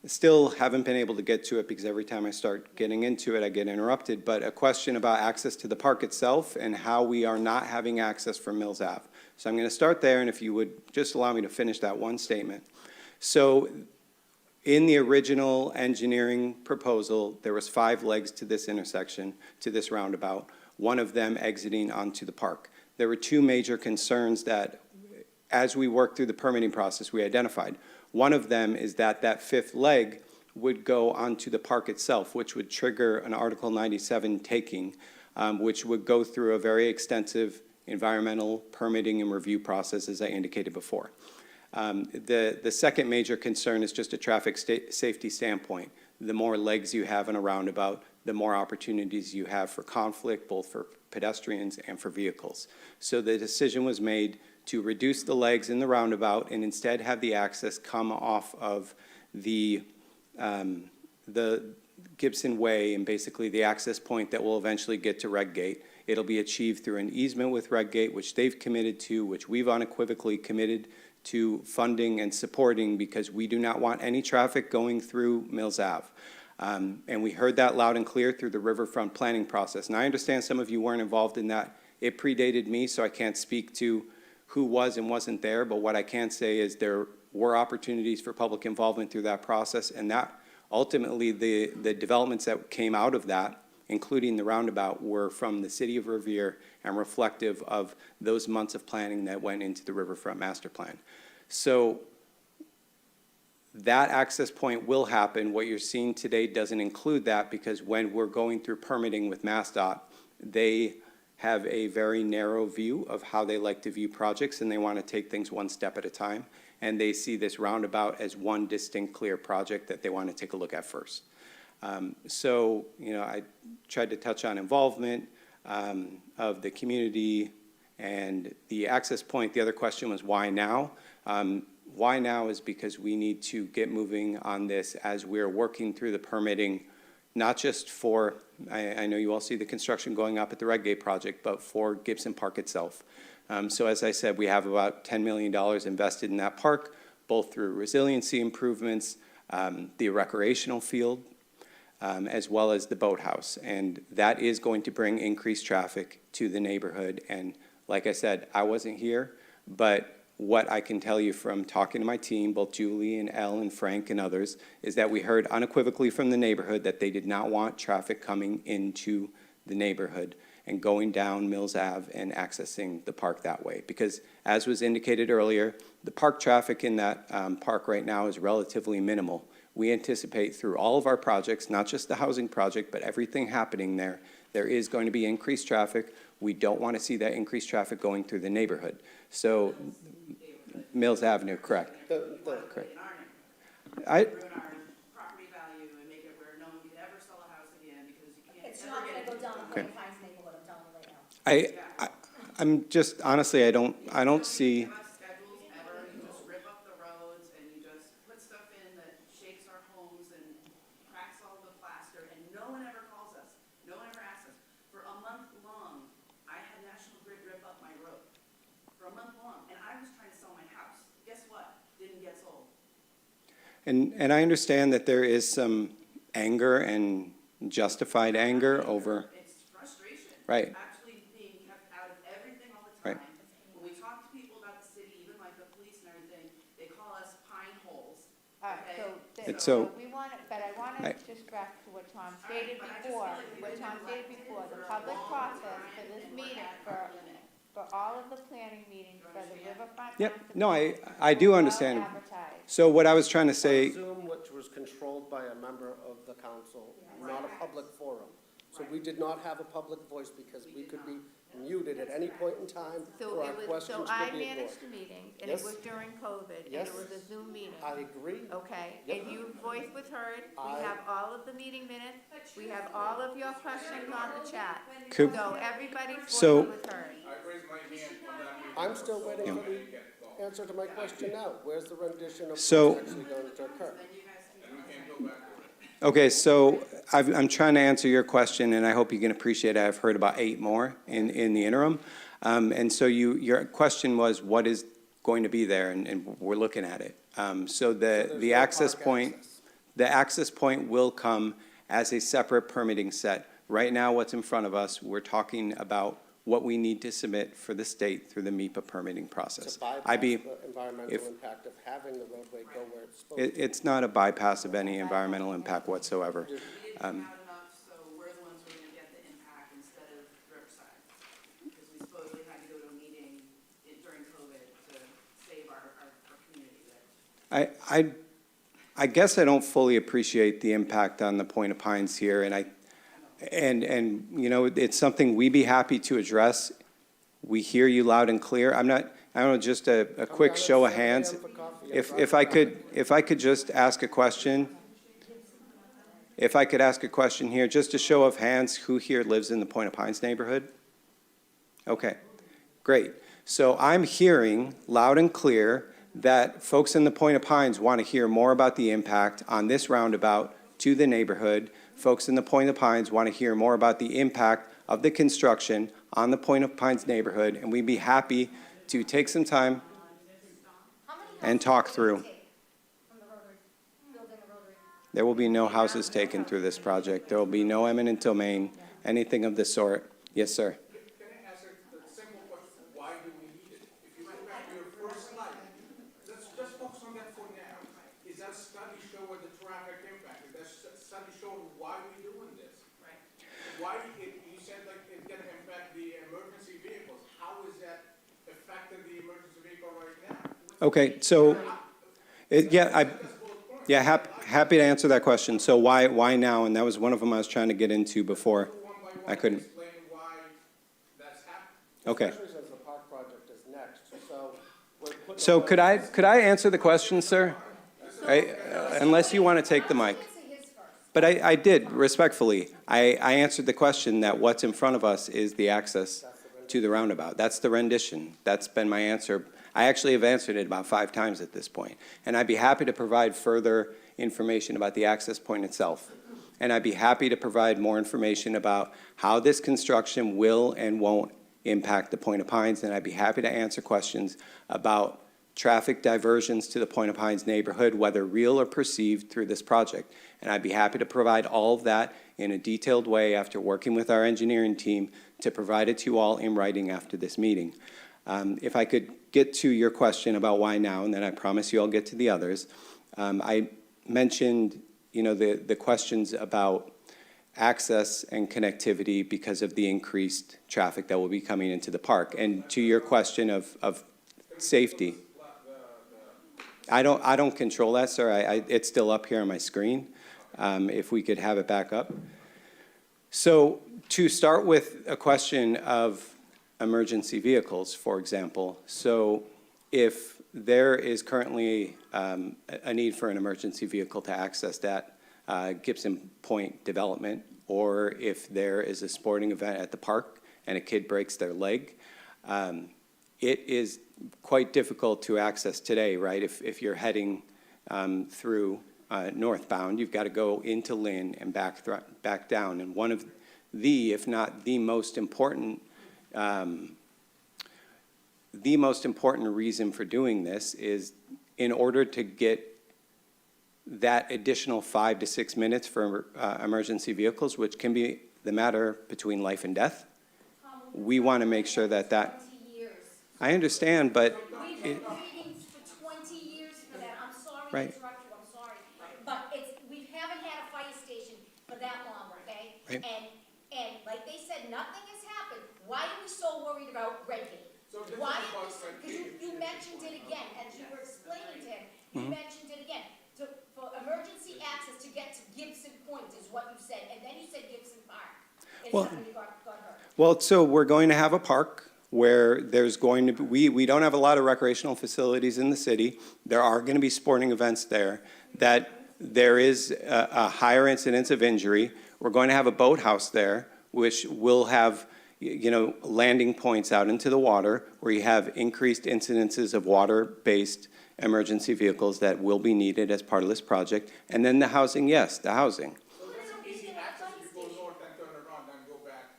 still haven't been able to get to it because every time I start getting into it, I get interrupted, but a question about access to the park itself and how we are not having access from Mills Ave. So I'm going to start there, and if you would just allow me to finish that one statement. So in the original engineering proposal, there was 5 legs to this intersection, to this roundabout, one of them exiting onto the park. There were 2 major concerns that, as we worked through the permitting process, we identified. One of them is that that 5th leg would go onto the park itself, which would trigger an Article 97 taking, which would go through a very extensive environmental permitting and review process, as I indicated before. The second major concern is just a traffic safety standpoint. The more legs you have in a roundabout, the more opportunities you have for conflict, both for pedestrians and for vehicles. So the decision was made to reduce the legs in the roundabout and instead have the access come off of the Gibson Way and basically the access point that will eventually get to Red Gate. It'll be achieved through an easement with Red Gate, which they've committed to, which we've unequivocally committed to funding and supporting, because we do not want any traffic going through Mills Ave. And we heard that loud and clear through the riverfront planning process. And I understand some of you weren't involved in that. It predated me, so I can't speak to who was and wasn't there, but what I can say is there were opportunities for public involvement through that process, and that ultimately the developments that came out of that, including the roundabout, were from the city of Revere and reflective of those months of planning that went into the riverfront master plan. So that access point will happen. What you're seeing today doesn't include that, because when we're going through permitting with MassDOT, they have a very narrow view of how they like to view projects, and they want to take things one step at a time. And they see this roundabout as one distinct, clear project that they want to take a look at first. So, you know, I tried to touch on involvement of the community and the access point. The other question was why now? Why now is because we need to get moving on this as we're working through the permitting, not just for, I know you all see the construction going up at the Red Gate project, but for Gibson Park itself. So as I said, we have about $10 million invested in that park, both through resiliency improvements, the recreational field, as well as the boathouse. And that is going to bring increased traffic to the neighborhood. And like I said, I wasn't here, but what I can tell you from talking to my team, both Julie and Elle and Frank and others, is that we heard unequivocally from the neighborhood that they did not want traffic coming into the neighborhood and going down Mills Ave and accessing the park that way. Because as was indicated earlier, the park traffic in that park right now is relatively minimal. We anticipate through all of our projects, not just the housing project, but everything happening there, there is going to be increased traffic. We don't want to see that increased traffic going through the neighborhood. So, Mills Avenue, correct. Correct. In our neighborhood. I, Ruin our property value and make it where no one could ever sell a house again because you can't It's ever not get gonna it. go down Okay. Pines neighborhood, I'm telling you right now. I'm just, honestly, I don't see, Give us schedules ever, you just rip up the roads and you just put stuff in that shakes our homes and cracks all the plaster, and no one ever calls us, no one ever asks us. For a month long, I had National Grid rip up my road, for a month long, and I was trying to sell my house. Guess what? Didn't get sold. and I understand that there is some anger and justified anger over, It's frustration. Right. Actually being kept out of everything all the Right. time. When we talk to people about the city, even like the police and everything, they call us pine holes. All right, It's so so- we want it, but I want to just back to what Tom stated but I just before, feel like what we've Tom been stated before, the public process for this meeting, for all of the planning meetings for the riverfront. Yep, master no, plan, I do well understand. advertised. So what I was trying to say, Zoom, which was controlled by a member of the council, not a public forum. So we did not have a public voice because we could be muted at any point in time, So or our it was, questions so I could be ignored. managed the meeting, and it Yes. was during COVID, and Yes. it was a Zoom meeting. I agree. Okay, Yep. and your voice was heard, we I- have all of the meeting minutes, we have all of your questions on the chat. Could- So everybody's voice So- was heard. I'm still waiting for the answer to my question now. Where's the rendition of what's So- actually going to occur? okay, so I'm trying to answer your question, and I hope you can appreciate I've heard about 8 more in the interim. And so your question was, what is going to be there, and we're looking at it. So there's the no access park point, access. the access point will come as a separate permitting set. Right now, what's in front of us, we're talking about what we need to submit for the state through the MEPA permitting process. To bypass I'd be, the environmental if- impact of having the roadway go where it's supposed to. it's not a bypass of any environmental impact whatsoever. We didn't have enough, so we're the ones who are gonna get the impact instead of Riverside. Because we supposedly had to go to a meeting during COVID to save our community there. I guess I don't fully appreciate the impact on the Point of Pines here, and you know, it's something we'd be happy to address. We hear you loud and clear. I don't know, just a Come quick down at show of 7 a.m. hands. for coffee and If drive I could just ask a question. If I could ask a question here, just a show of hands, who here lives in the Point of Pines neighborhood? Okay, great. So I'm hearing loud and clear that folks in the Point of Pines want to hear more about the impact on this roundabout to the neighborhood. Folks in the Point of Pines want to hear more about the impact of the construction on the Point of Pines neighborhood, and we'd be happy to take some time and talk through. There will be no houses taken through this project. There will be no eminent domain, anything of the sort. Yes, sir. Can I ask a simple question? Why do we need it? If you go back to your first slide, let's just focus on that for now. Is that study show what the traffic impact? Is that study show why we're doing this? Right. Why, you said like it's gonna impact the emergency vehicles. How is that affecting the emergency vehicle right now? Okay, so, happy to answer that question. So why now? And that was one of them I was trying to get into before. One by one, I couldn't. explain why that's happening. Okay. Especially since the park project is next, so we're putting. So could I answer the question, sir? Unless you want to take the mic. But I did, respectfully. I answered the question that what's in front of us is the access to the roundabout. That's the rendition. That's been my answer. I actually have answered it about 5 times at this point. And I'd be happy to provide further information about the access point itself. And I'd be happy to provide more information about how this construction will and won't impact the Point of Pines. And I'd be happy to answer questions about traffic diversions to the Point of Pines neighborhood, whether real or perceived through this project. And I'd be happy to provide all of that in a detailed way after working with our engineering team to provide it to you all in writing after this meeting. If I could get to your question about why now, and then I promise you I'll get to the others. I mentioned, you know, the questions about access and connectivity because of the increased traffic that will be coming into the park. And to your question of safety. I don't control that, sir. It's still up here on my screen. If we could have it back up. So to start with a question of emergency vehicles, for example. So if there is currently a need for an emergency vehicle to access that Gibson Point development, or if there is a sporting event at the park and a kid breaks their leg. It is quite difficult to access today, right? If you're heading through northbound, you've got to go into Lynn and back down. And one of the, if not the most important reason for doing this is in order to get that additional 5 to 6 minutes for emergency vehicles, which can be the matter between life and death. We want to make sure that 20 years. I understand, but We've been waiting for 20 years for that. I'm sorry to Right. interrupt you, I'm sorry. But we haven't had a fire station for that long, okay? Right. And like they said, nothing has happened. Why are we so worried about Redgate? So this is Why about are we, because Redgate. you mentioned it again, as you were explaining to him, you Mm-hmm. mentioned it again. For emergency access to get to Gibson Point is what you said, and then you said Gibson Park. Is Well- something you got hurt. Well, so we're going to have a park where there's going to be, we don't have a lot of recreational facilities in the city. There are going to be sporting events there, that there is a higher incidence of injury. We're going to have a boathouse there, which will have, landing points out into the water where you have increased incidences of water-based emergency vehicles that will be needed as part of this project. And then the housing, yes, the housing. So that's an easy access, you go north and turn around and go back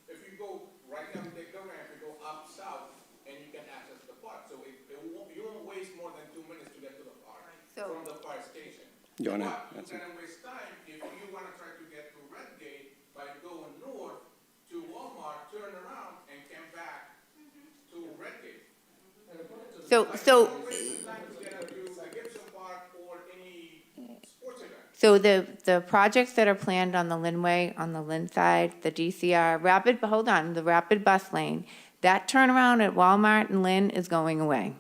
if you go right down, take the ramp, you go up south, and you can access the park. So you won't waste more than 2 minutes to get to the park So- from the fire station. You wanna But answer? you're gonna waste time if you wanna try to get to Redgate by going north to Walmart, turn around, and come back to Redgate. So, Waste time to get to Gibson Park or any sports event. So the projects that are planned on the Linway, on the Lynn side, the DCR, the rapid bus lane, that turnaround at Walmart and Lynn is going away.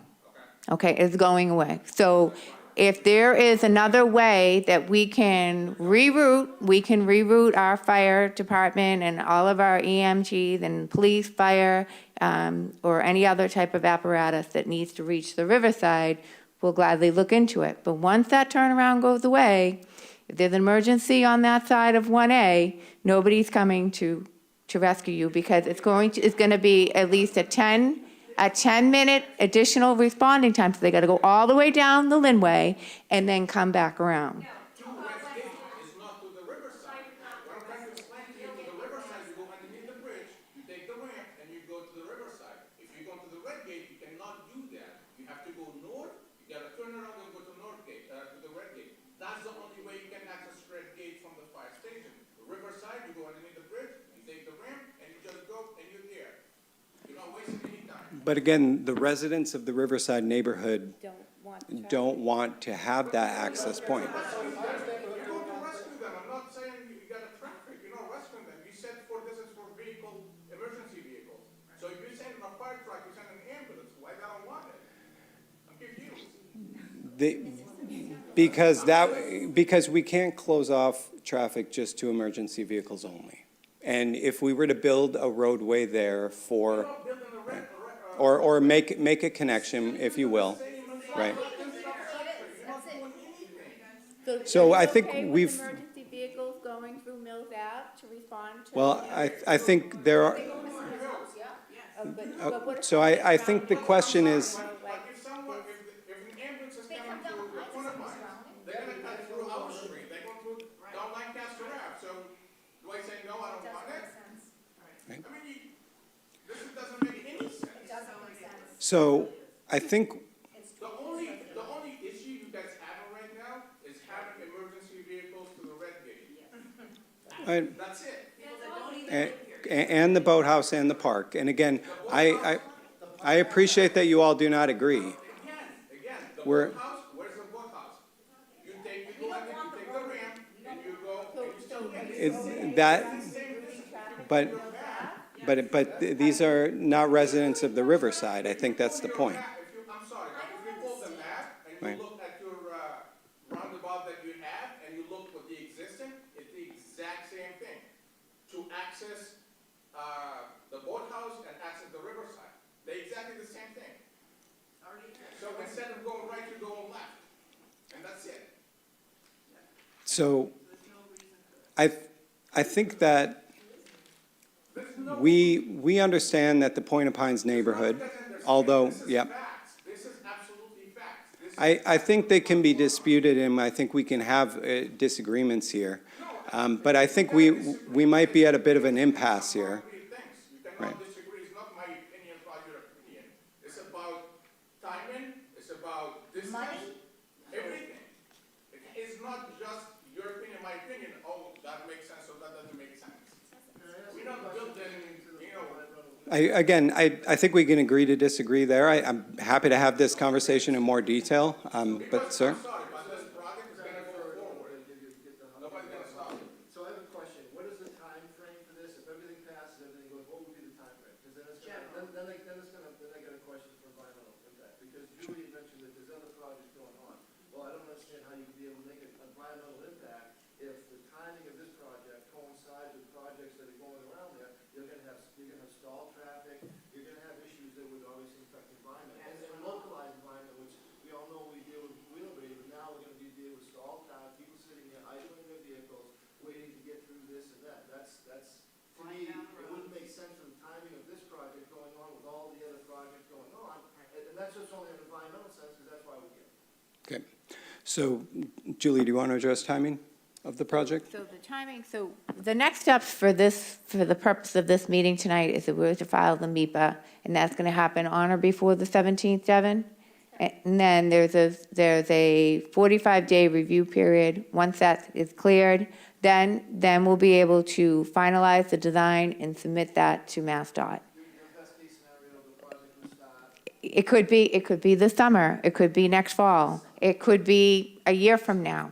Okay, is going away. So if there is another way that we can reroute our fire department and all of our EMTs and police, fire, or any other type of apparatus that needs to reach the riverside, we'll gladly look into it. But once that turnaround goes away, if there's an emergency on that side of 1A, nobody's coming to rescue you because it's going to be at least a 10-minute additional responding time. So they got to go all the way down the Linway and then come back around. To Redgate is not to the riverside. What I'm trying to explain to you, to the riverside, you go underneath the bridge, you take the ramp, and you go to the riverside. If you go to the Redgate, you cannot do that. You have to go north, you gotta turn around and go to Northgate, to the Redgate. That's the only way you can access Redgate from the fire station. The riverside, you go underneath the bridge, you take the ramp, and you just go, and you're there. You're not wasting any time. But again, the residents of the Riverside neighborhood don't want to have that access point. You're going to rescue them. I'm not saying you got a traffic, you're not rescuing them. You said this is for emergency vehicles. So if you send a fire truck, you send an ambulance, why they don't want it? I'm confused. Because we can't close off traffic just to emergency vehicles only. And if we were to build a roadway there for, or make a connection, if you will, right? So I think we've, Emergency vehicles going through Mills Ave to respond to. well, I think there are, so I think the question is, But if an ambulance is coming through the corner line, they're gonna cut through our street, they go through down Lancaster Ave, so do I say, no, I don't want it? I mean, this doesn't make any sense. so I think, The only issue you guys have right now is having emergency vehicles to the Redgate. That's it. and the boathouse and the park. And again, I appreciate that you all do not agree. Again, the We're- boathouse, where's the boathouse? You go in, you take the ramp, and you go, and you still get it. Is that, but these are not residents of the Riverside. I think that's the point. I'm sorry, but if you pull the map and Right. you look at your roundabout that you have, and you look what the existing, it's the exact same thing. To access the boathouse and access the riverside, they're exactly the same thing. So instead of going right, you're going left, and that's it. So I think that we understand that the Point of Pines neighborhood, although, yeah. Facts. This is absolutely facts. This is I think they can be disputed, and I think we can have disagreements here. But I think we might be at a bit of an impasse here. concrete things. You Right. cannot disagree. It's not my opinion about your opinion. It's about timing. It's about distance. Money? Everything. It's not just your opinion, my opinion. Oh, that makes sense or that doesn't make sense. We're not building, I think we can agree to disagree there. I'm happy to have this conversation in more detail, but sir? sorry, but this project is gonna go forward. Nobody's gonna stop it. So I have a question, what is the time frame for this? If everything passes, everything goes, what would be the time frame? Because then it's gonna, then I got a question for environmental impact, because Julie mentioned that there's other projects going on. Well, I don't understand how you could be able to make an environmental impact if the timing of this project coincides with projects that are going around there. You're gonna have stalled traffic, you're gonna have issues that would obviously affect the environment. And localized environment, which we all know we deal with wheelbarrow, but now we're gonna be dealing with stalled cars, people sitting there idling their vehicles, waiting to get through this and that. That's, to me, it wouldn't make sense for the timing of this project going on with all the other projects going on. And that's just only an environmental sense, because that's why we're here. Okay. So, Julie, do you want to address timing of the project? So the timing, so the next steps for this, for the purpose of this meeting tonight is that we're to file the MIPA, and that's going to happen on or before the 17th, Devin. And then there's a 45-day review period. Once that is cleared, then we'll be able to finalize the design and submit that to MassDOT. Your best case scenario, the project would start. It could be this summer, it could be next fall, it could be a year from now.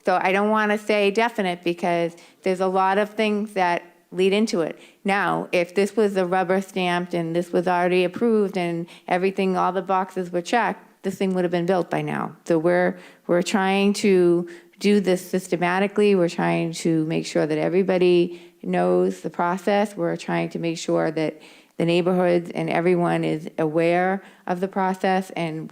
So I don't want to say definite because there's a lot of things that lead into it. Now, if this was a rubber stamped and this was already approved and everything, all the boxes were checked, this thing would have been built by now. So we're trying to do this systematically. We're trying to make sure that everybody knows the process. We're trying to make sure that the neighborhoods and everyone is aware of the process, and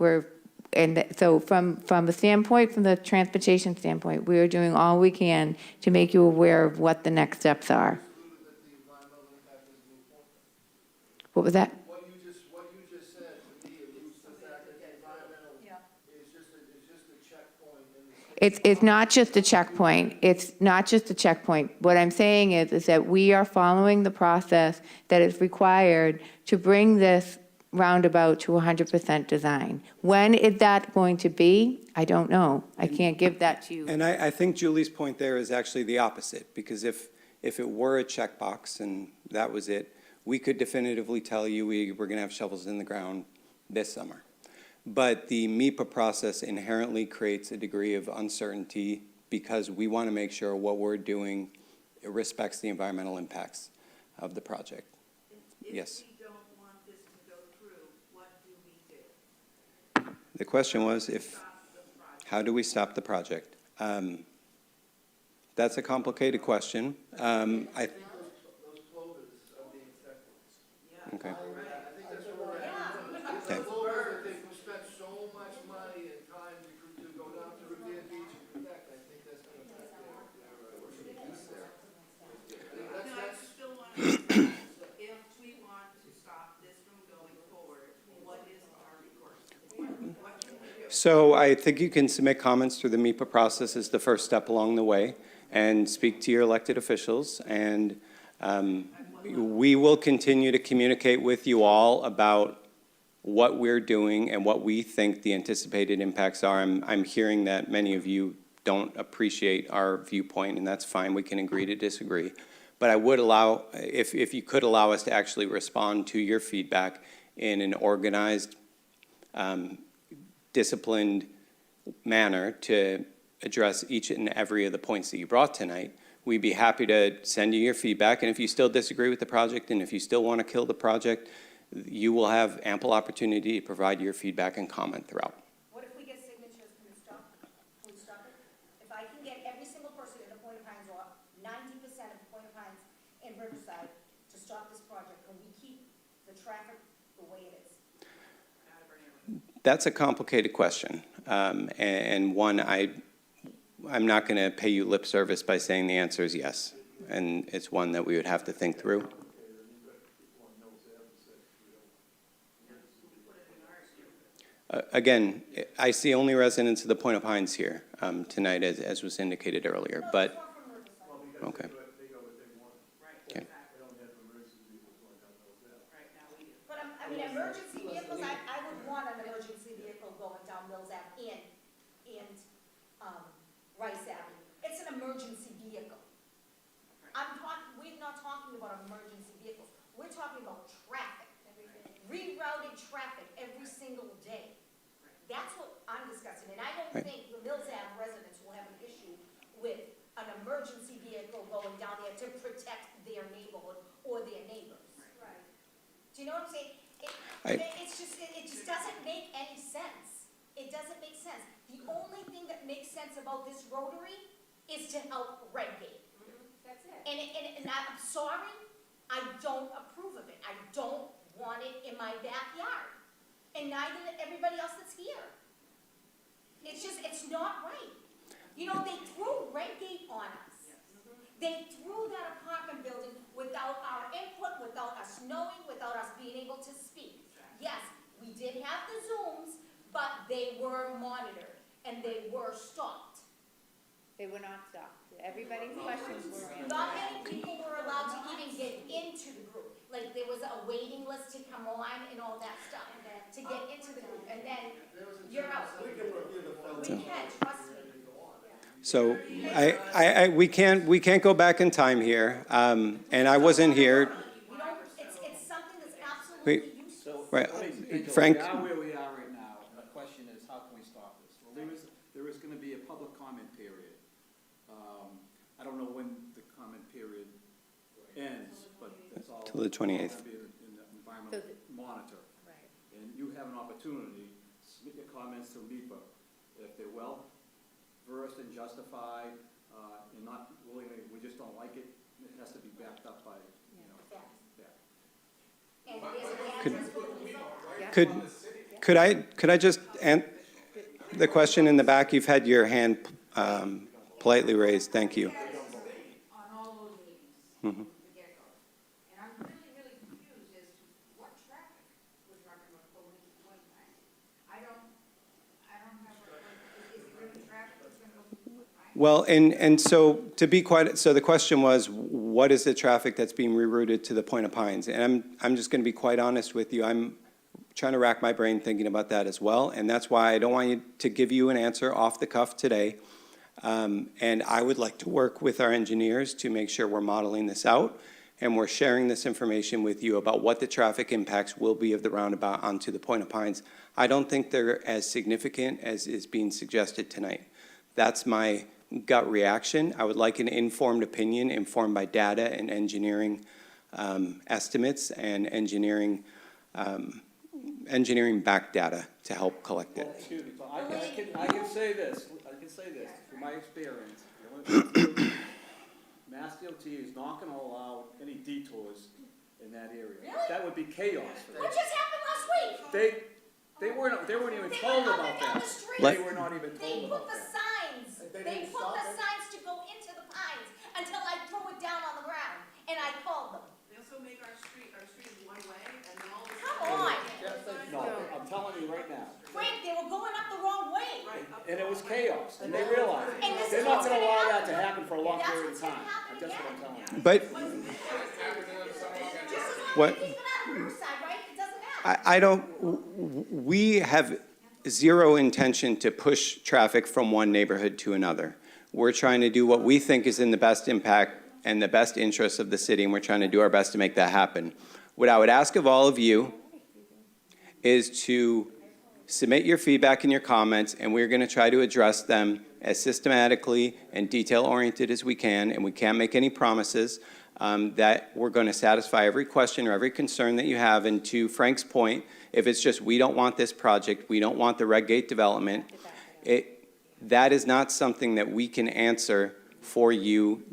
so from the standpoint, from the transportation standpoint, we are doing all we can to make you aware of what the next steps are. What was that? What you just said, to me, alludes to the fact that the environmental is just a checkpoint in the. It's not just a checkpoint. It's not just a checkpoint. What I'm saying is that we are following the process that is required to bring this roundabout to 100% design. When is that going to be? I don't know. I can't give that to you. And I think Julie's point there is actually the opposite, because if it were a checkbox and that was it, we could definitively tell you we're going to have shovels in the ground this summer. But the MIPA process inherently creates a degree of uncertainty because we want to make sure what we're doing respects the environmental impacts of the project. Yes. If we don't want this to go through, what do we do? The question was Stop the project. how do we stop the project? That's a complicated question. Those quotas are being affected. Okay. I think that's where we're at. Okay. The quotas that they've spent so much money and time to go down to Revere Beach and protect, I think that's going to affect their use there. I think No, I that's, still want to, if we want to stop this from going forward, what is our recourse? What can we do? So I think you can submit comments through the MIPA process as the first step along the way and speak to your elected officials. And we will continue to communicate with you all about what we're doing and what we think the anticipated impacts are. I'm hearing that many of you don't appreciate our viewpoint, and that's fine. We can agree to disagree. But I would allow, if you could allow us to actually respond to your feedback in an organized, disciplined manner to address each and every of the points that you brought tonight, we'd be happy to send you your feedback. And if you still disagree with the project and if you still want to kill the project, you will have ample opportunity to provide your feedback and comment throughout. What if we get signatures, can we stop it? If I can get every single person in the Point of Pines, or 90% of the Point of Pines in Riverside to stop this project, can we keep the traffic the way it is? That's a complicated question, and one I'm not going to pay you lip service by saying the answer is yes. And it's one that we would have to think through. Again, I see only residents of the Point of Pines here tonight, as was indicated earlier, but, okay. Okay. But I mean, emergency vehicles, I would want an emergency vehicle going down Mills Ave and Rice Avenue. It's an emergency vehicle. We're not talking about emergency vehicles. We're talking about traffic, rerouted traffic every single day. That's what I'm discussing, and I don't Right. think the Mills Ave residents will have an issue with an emergency vehicle going down there to protect their neighborhood or their neighbors. Right. Do you know what I'm saying? It just doesn't make any sense. It doesn't make sense. The only thing that makes sense about this rotary is to help Redgate. That's it. And I'm sorry, I don't approve of it. I don't want it in my backyard. And neither did everybody else that's here. It's just, it's not right. You know, they threw Redgate on us. They threw that apartment building without our input, without us knowing, without us being able to speak. Yes, we did have the Zooms, but they were monitored and they were stopped. They were not stopped. Everybody's questions were answered. Not many people were allowed to even get into the group. Like, there was a waiting list to come on and all that stuff, to get into the group, and then you're out. We can, trust me. So we can't go back in time here, and I wasn't here. You know, it's something that's absolutely useless. Right, Frank? We are where we are right now, and the question is, how can we stop this? Well, there is gonna be a public comment period. I don't know when the comment period ends, but it's all. Till the 28th. It's gonna be in the environmental monitor. Right. And you have an opportunity, submit your comments to MIPA. If they're well versed and justified, and not willingly, we just don't like it, it has to be backed up by, you know, yeah. And there's an address for the Could I just the question in the back? You've had your hand politely raised. Thank you. On all those meetings, Mhm. the get-go. And I'm really confused as to what traffic we're talking about going into one time. I don't have is there really traffic that's gonna go one time? Well, and so to be quite, so the question was, what is the traffic that's being rerouted to the Point of Pines? And I'm just going to be quite honest with you. I'm trying to rack my brain thinking about that as well, and that's why I don't want you to give you an answer off the cuff today. And I would like to work with our engineers to make sure we're modeling this out, and we're sharing this information with you about what the traffic impacts will be of the roundabout onto the Point of Pines. I don't think they're as significant as is being suggested tonight. That's my gut reaction. I would like an informed opinion, informed by data and engineering estimates and engineering back data to help collect it. Well, excuse me, so I can say this, from my experience, Mass DOT is not gonna allow any detours in that area. Really? That would be chaos for What them. just happened last week? They weren't even They told went up about and down that. the street. They were not even They told put about the that. signs, they put the signs to go into the pines until I threw it down on the ground, and I called them. They also make our street one way, and then all of a Come on, No, I'm telling you right now. Frank, they were going up the wrong way. And it was chaos, and they realized it. And this They're is not what's gonna gonna allow that happen. to happen for a long That's period of what's gonna time. happen That's what I'm again. telling you. But Just as long What- as they keep it out of her side, right? It doesn't matter. I don't, we have zero intention to push traffic from one neighborhood to another. We're trying to do what we think is in the best impact and the best interest of the city, and we're trying to do our best to make that happen. What I would ask of all of you is to submit your feedback and your comments, and we're going to try to address them as systematically and detail-oriented as we can, and we can't make any promises that we're going to satisfy every question or every concern that you have. And to Frank's point, if it's just, we don't want this project, we don't want the Redgate development, that is not something that we can answer for you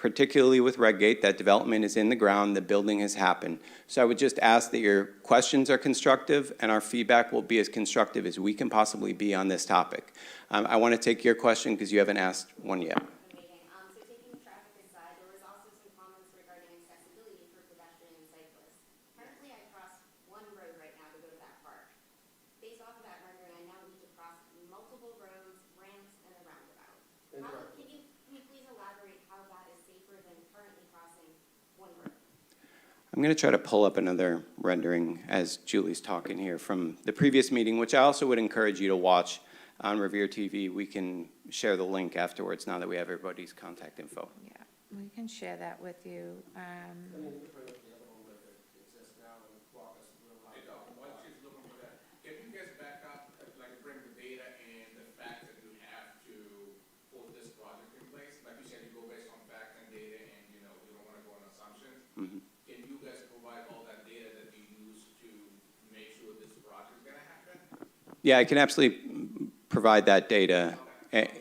particularly with Redgate, that development is in the ground, the building has happened. So I would just ask that your questions are constructive and our feedback will be as constructive as we can possibly be on this topic. I want to take your question because you haven't asked one yet. So taking traffic aside, there was also some comments regarding accessibility for pedestrians and cyclists. Currently, I cross one road right now to go to that park. Based off of that rendering, I now need to cross multiple roads, ramps, and a roundabout. Can you please elaborate how that is safer than currently crossing one road? I'm going to try to pull up another rendering as Julie's talking here from the previous meeting, which I also would encourage you to watch on Revere TV. We can share the link afterwards now that we have everybody's contact info. Yeah, we can share that with you. Hey, Doc, while she's looking for that, can you guys back up, like bring the data and the facts that you have to put this project in place? Like you said, you go based on facts and data and, you know, you don't want to go on assumptions. Can you guys provide all that data that you use to make sure this project is going to happen? Yeah, I can absolutely provide that data,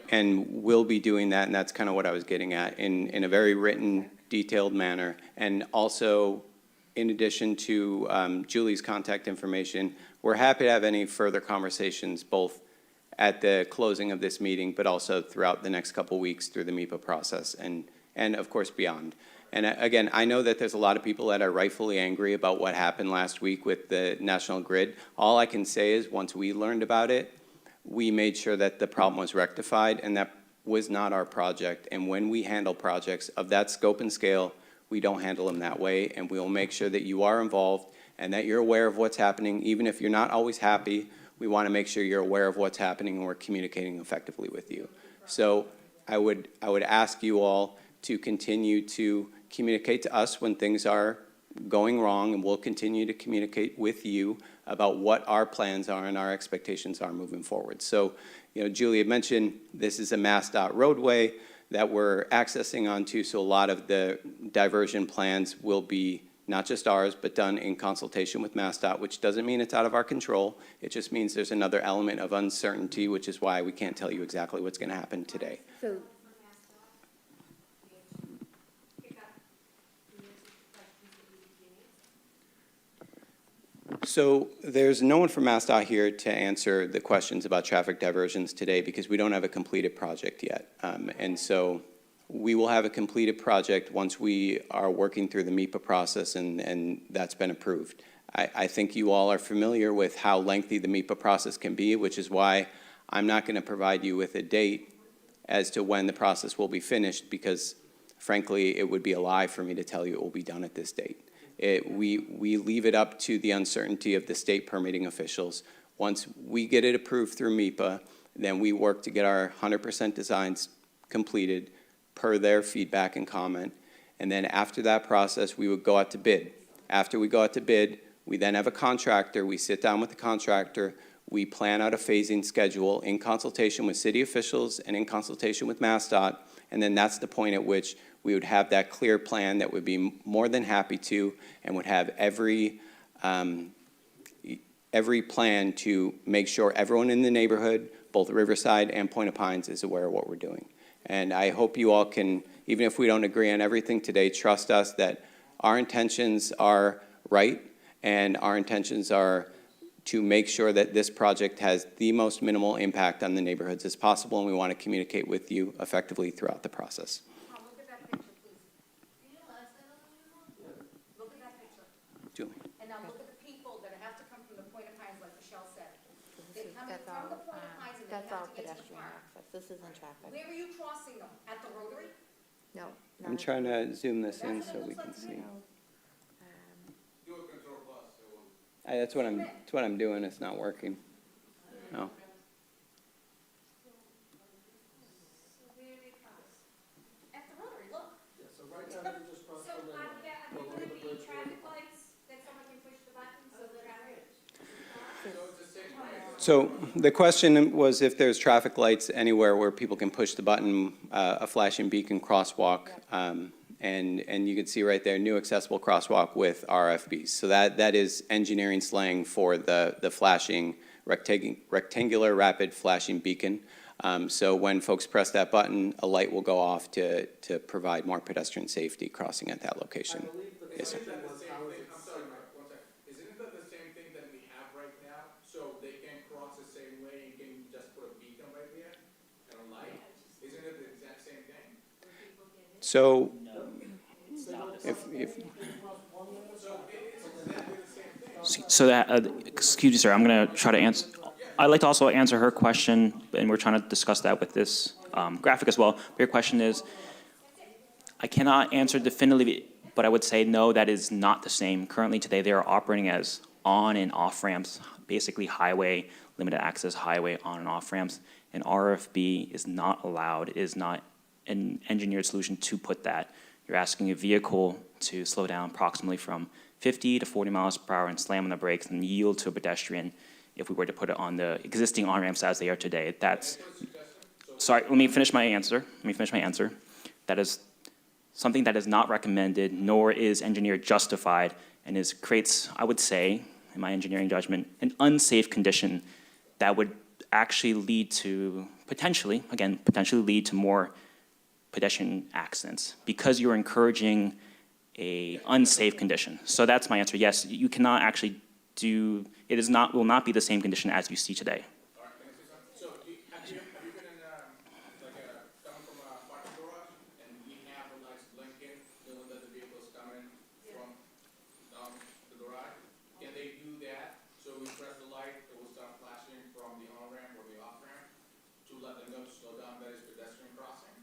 and we'll be doing that, and that's kind of what I was getting at, in a very written, detailed manner. And also, in addition to Julie's contact information, we're happy to have any further conversations, both at the closing of this meeting, but also throughout the next couple weeks through the MIPA process, and of course beyond. And again, I know that there's a lot of people that are rightfully angry about what happened last week with the National Grid. All I can say is once we learned about it, we made sure that the problem was rectified, and that was not our project. And when we handle projects of that scope and scale, we don't handle them that way, and we'll make sure that you are involved and that you're aware of what's happening. Even if you're not always happy, we want to make sure you're aware of what's happening and we're communicating effectively with you. So I would ask you all to continue to communicate to us when things are going wrong, and we'll continue to communicate with you about what our plans are and our expectations are moving forward. So, you know, Julie had mentioned this is a MassDOT roadway that we're accessing onto, so a lot of the diversion plans will be not just ours, but done in consultation with MassDOT, which doesn't mean it's out of our control. It just means there's another element of uncertainty, which is why we can't tell you exactly what's going to happen today. So, So there's no one from MassDOT here to answer the questions about traffic diversions today because we don't have a completed project yet. And so we will have a completed project once we are working through the MIPA process and that's been approved. I think you all are familiar with how lengthy the MIPA process can be, which is why I'm not going to provide you with a date as to when the process will be finished because, frankly, it would be a lie for me to tell you it will be done at this date. We leave it up to the uncertainty of the state permitting officials. Once we get it approved through MIPA, then we work to get our 100% designs completed per their feedback and comment. And then after that process, we would go out to bid. After we go out to bid, we then have a contractor. We sit down with the contractor. We plan out a phasing schedule in consultation with city officials and in consultation with MassDOT. And then that's the point at which we would have that clear plan that would be more than happy to and would have every plan to make sure everyone in the neighborhood, both Riverside and Point of Pines, is aware of what we're doing. And I hope you all can, even if we don't agree on everything today, trust us that our intentions are right and our intentions are to make sure that this project has the most minimal impact on the neighborhoods as possible, and we want to communicate with you effectively throughout the process. Look at that picture, please. Look at that picture. Julie. And now look at the people that have to come from the Point of Pines, like Michelle said. They come in that's from all, the Point of Pines and they that's all have to get to the pedestrian park. access. This isn't traffic. Where are you crossing them? At the Rotary? No. I'm trying to zoom this in so we can see. Do a control plus, so we'll. That's what I'm doing. It's not working. No. At the Rotary, look. Yeah, so right now, you just crossed So the line. are there going to be traffic lights that someone can push the button so the traffic? So the question was if there's traffic lights anywhere where people can push the button, a flashing beacon crosswalk, and you can see right there, new accessible crosswalk with RFBs. So that is engineering slang for the flashing rectangular rapid flashing beacon. So when folks press that button, a light will go off to provide more pedestrian safety crossing at that location. Yes, sir. Isn't that the same thing, I'm sorry, Mike, one second. Isn't that the same thing that we have right now? So they can cross the same way, you can just put a beacon right there and a light? Isn't it the exact same thing? So if So it's exactly the same thing. So that, excuse me, sir, I'm going to try to answer. I'd like to also answer her question, and we're trying to discuss that with this graphic as well. But your question is, I cannot answer definitively, but I would say no, that is not the same. Currently today, they are operating as on and off ramps, basically highway, limited access highway on and off ramps. An RFB is not allowed, it is not an engineered solution to put that. You're asking a vehicle to slow down approximately from 50 to 40 miles per hour and slam on the brakes and yield to a pedestrian if we were to put it on the existing on-ramps as they are today. That's, sorry, let me finish my answer. That is something that is not recommended, nor is engineered justified, and creates, I would say, in my engineering judgment, an unsafe condition that would actually lead to, potentially lead to more pedestrian accidents because you're encouraging a unsafe condition. So that's my answer. Yes, you cannot actually do, it is not, will not be the same condition as you see today. All right, can I say something? So have you been in, coming from a parking garage and we have the lights blinking, knowing that the vehicle is coming from down the garage? Can they do that? So we press the light, it will start flashing from the on-ramp or the off-ramp to let them know to slow down, that is pedestrian crossing?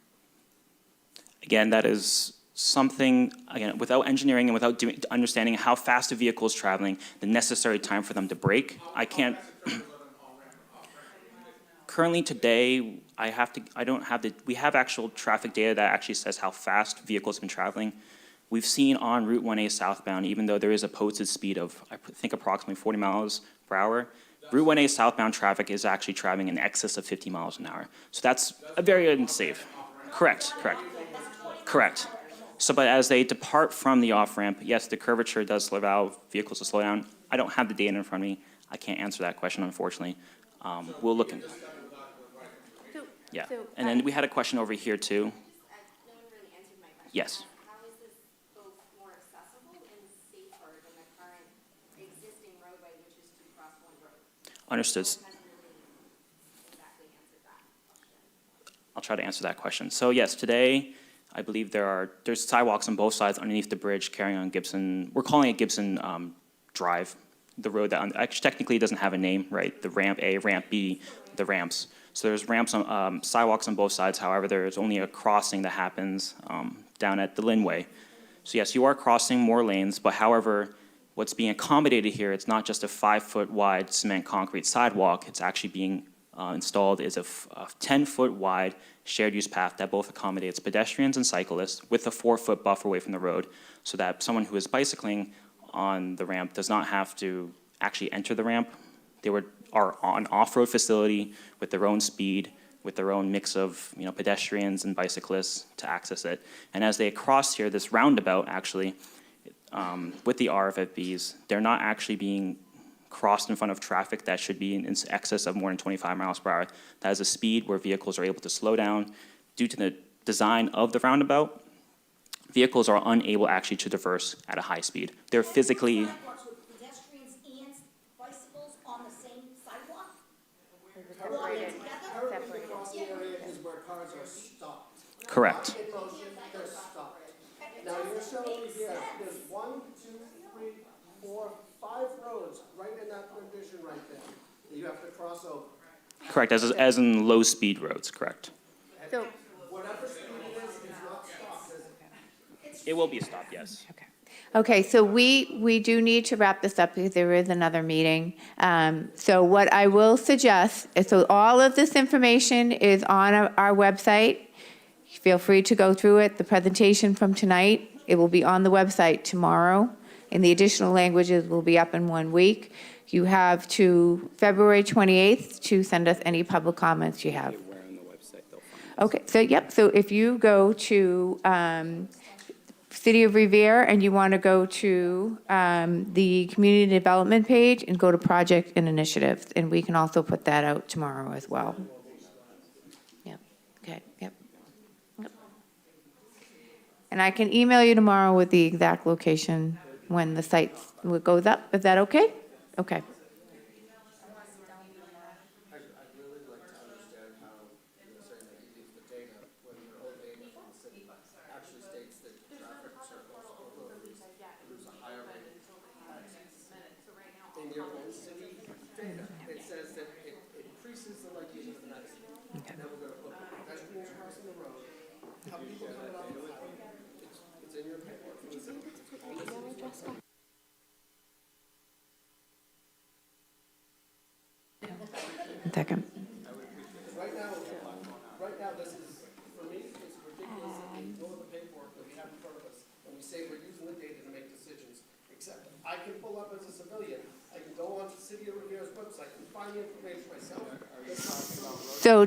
Again, that is something, again, without engineering and without understanding how fast a vehicle is traveling, the necessary time for them to brake, I can't. Currently today, we have actual traffic data that actually says how fast vehicles have been traveling. We've seen on Route 1A southbound, even though there is a posted speed of, I think, approximately 40 miles per hour, Route 1A southbound traffic is actually traveling in excess of 50 miles an hour. So that's a very unsafe. Correct. So, but as they depart from the off-ramp, yes, the curvature does allow vehicles to slow down. I don't have the data in front of me. I can't answer that question, unfortunately. We'll look into it. Yeah, and then we had a question over here, too. No one really answered my question. Yes. How is this both more accessible and safer than the current existing roadway, which is to cross one road? Understood. No one has really exactly answered that question. I'll try to answer that question. So yes, today, I believe there's sidewalks on both sides underneath the bridge carrying on Gibson. We're calling it Gibson Drive, the road that actually technically doesn't have a name, right? The ramp A, ramp B, the ramps. So there's ramps on sidewalks on both sides. However, there's only a crossing that happens down at the Linway. So yes, you are crossing more lanes, but however, what's being accommodated here, it's not just a 5-foot wide cement concrete sidewalk. It's actually being installed is a 10-foot wide shared use path that both accommodates pedestrians and cyclists with a 4-foot buffer away from the road so that someone who is bicycling on the ramp does not have to actually enter the ramp. They are on an off-road facility with their own speed, with their own mix of pedestrians and bicyclists to access it. And as they cross here, this roundabout actually, with the RFFBs, they're not actually being crossed in front of traffic that should be in excess of more than 25 miles per hour. That is a speed where vehicles are able to slow down. Due to the design of the roundabout, vehicles are unable actually to traverse at a high speed. They're physically... Sidewalks with pedestrians and bicycles on the same sidewalk? Currently, the crossing area is where cars are stopped. Correct. Not in motion, they're stopped. Now, you're showing me here, there's 1, 2, 3, 4, 5 roads right in that rendition right there that you have to cross over. Correct, as in low-speed roads, correct. So, Whatever speed it is, it's not stopped, is it? It will be a stop, yes. okay, so we do need to wrap this up because there is another meeting. So what I will suggest is, so all of this information is on our website. Feel free to go through it. The presentation from tonight, it will be on the website tomorrow, and the additional languages will be up in 1 week. You have to February 28th to send us any public comments you have. Where on the website they'll find Okay, so yep, so if you go to City of Revere and you want to go to the community development page and go to project and initiatives, and we can also put that out tomorrow as well. And I can email you tomorrow with the exact location when the site goes up. Is that okay? Okay. I'd really like to understand how you're saying that he leaves the data when your own data from the city actually states that traffic circles lose a higher rate. In your own city data, it says that it increases the likelihood of an accident. Now we're gonna put pedestrians crossing the road, how people coming off the highway. It's in your paperwork from the city. It's on the city's website. Second. Right now, this is, for me, it's ridiculous that we ignore the paperwork that we have in front of us, and we say we're using the data to make decisions, except I can pull up as a civilian, I can go on to City of Riviera's website and find the information myself. So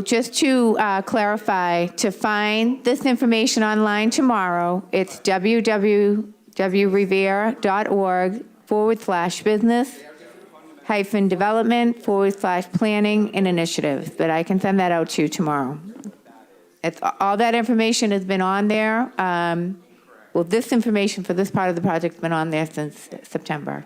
just to clarify, to find this information online tomorrow, it's www.revere.org/business-development/planning and initiatives. But I can send that out to you tomorrow. All that information has been on there. Well, this information for this part of the project has been on there since September.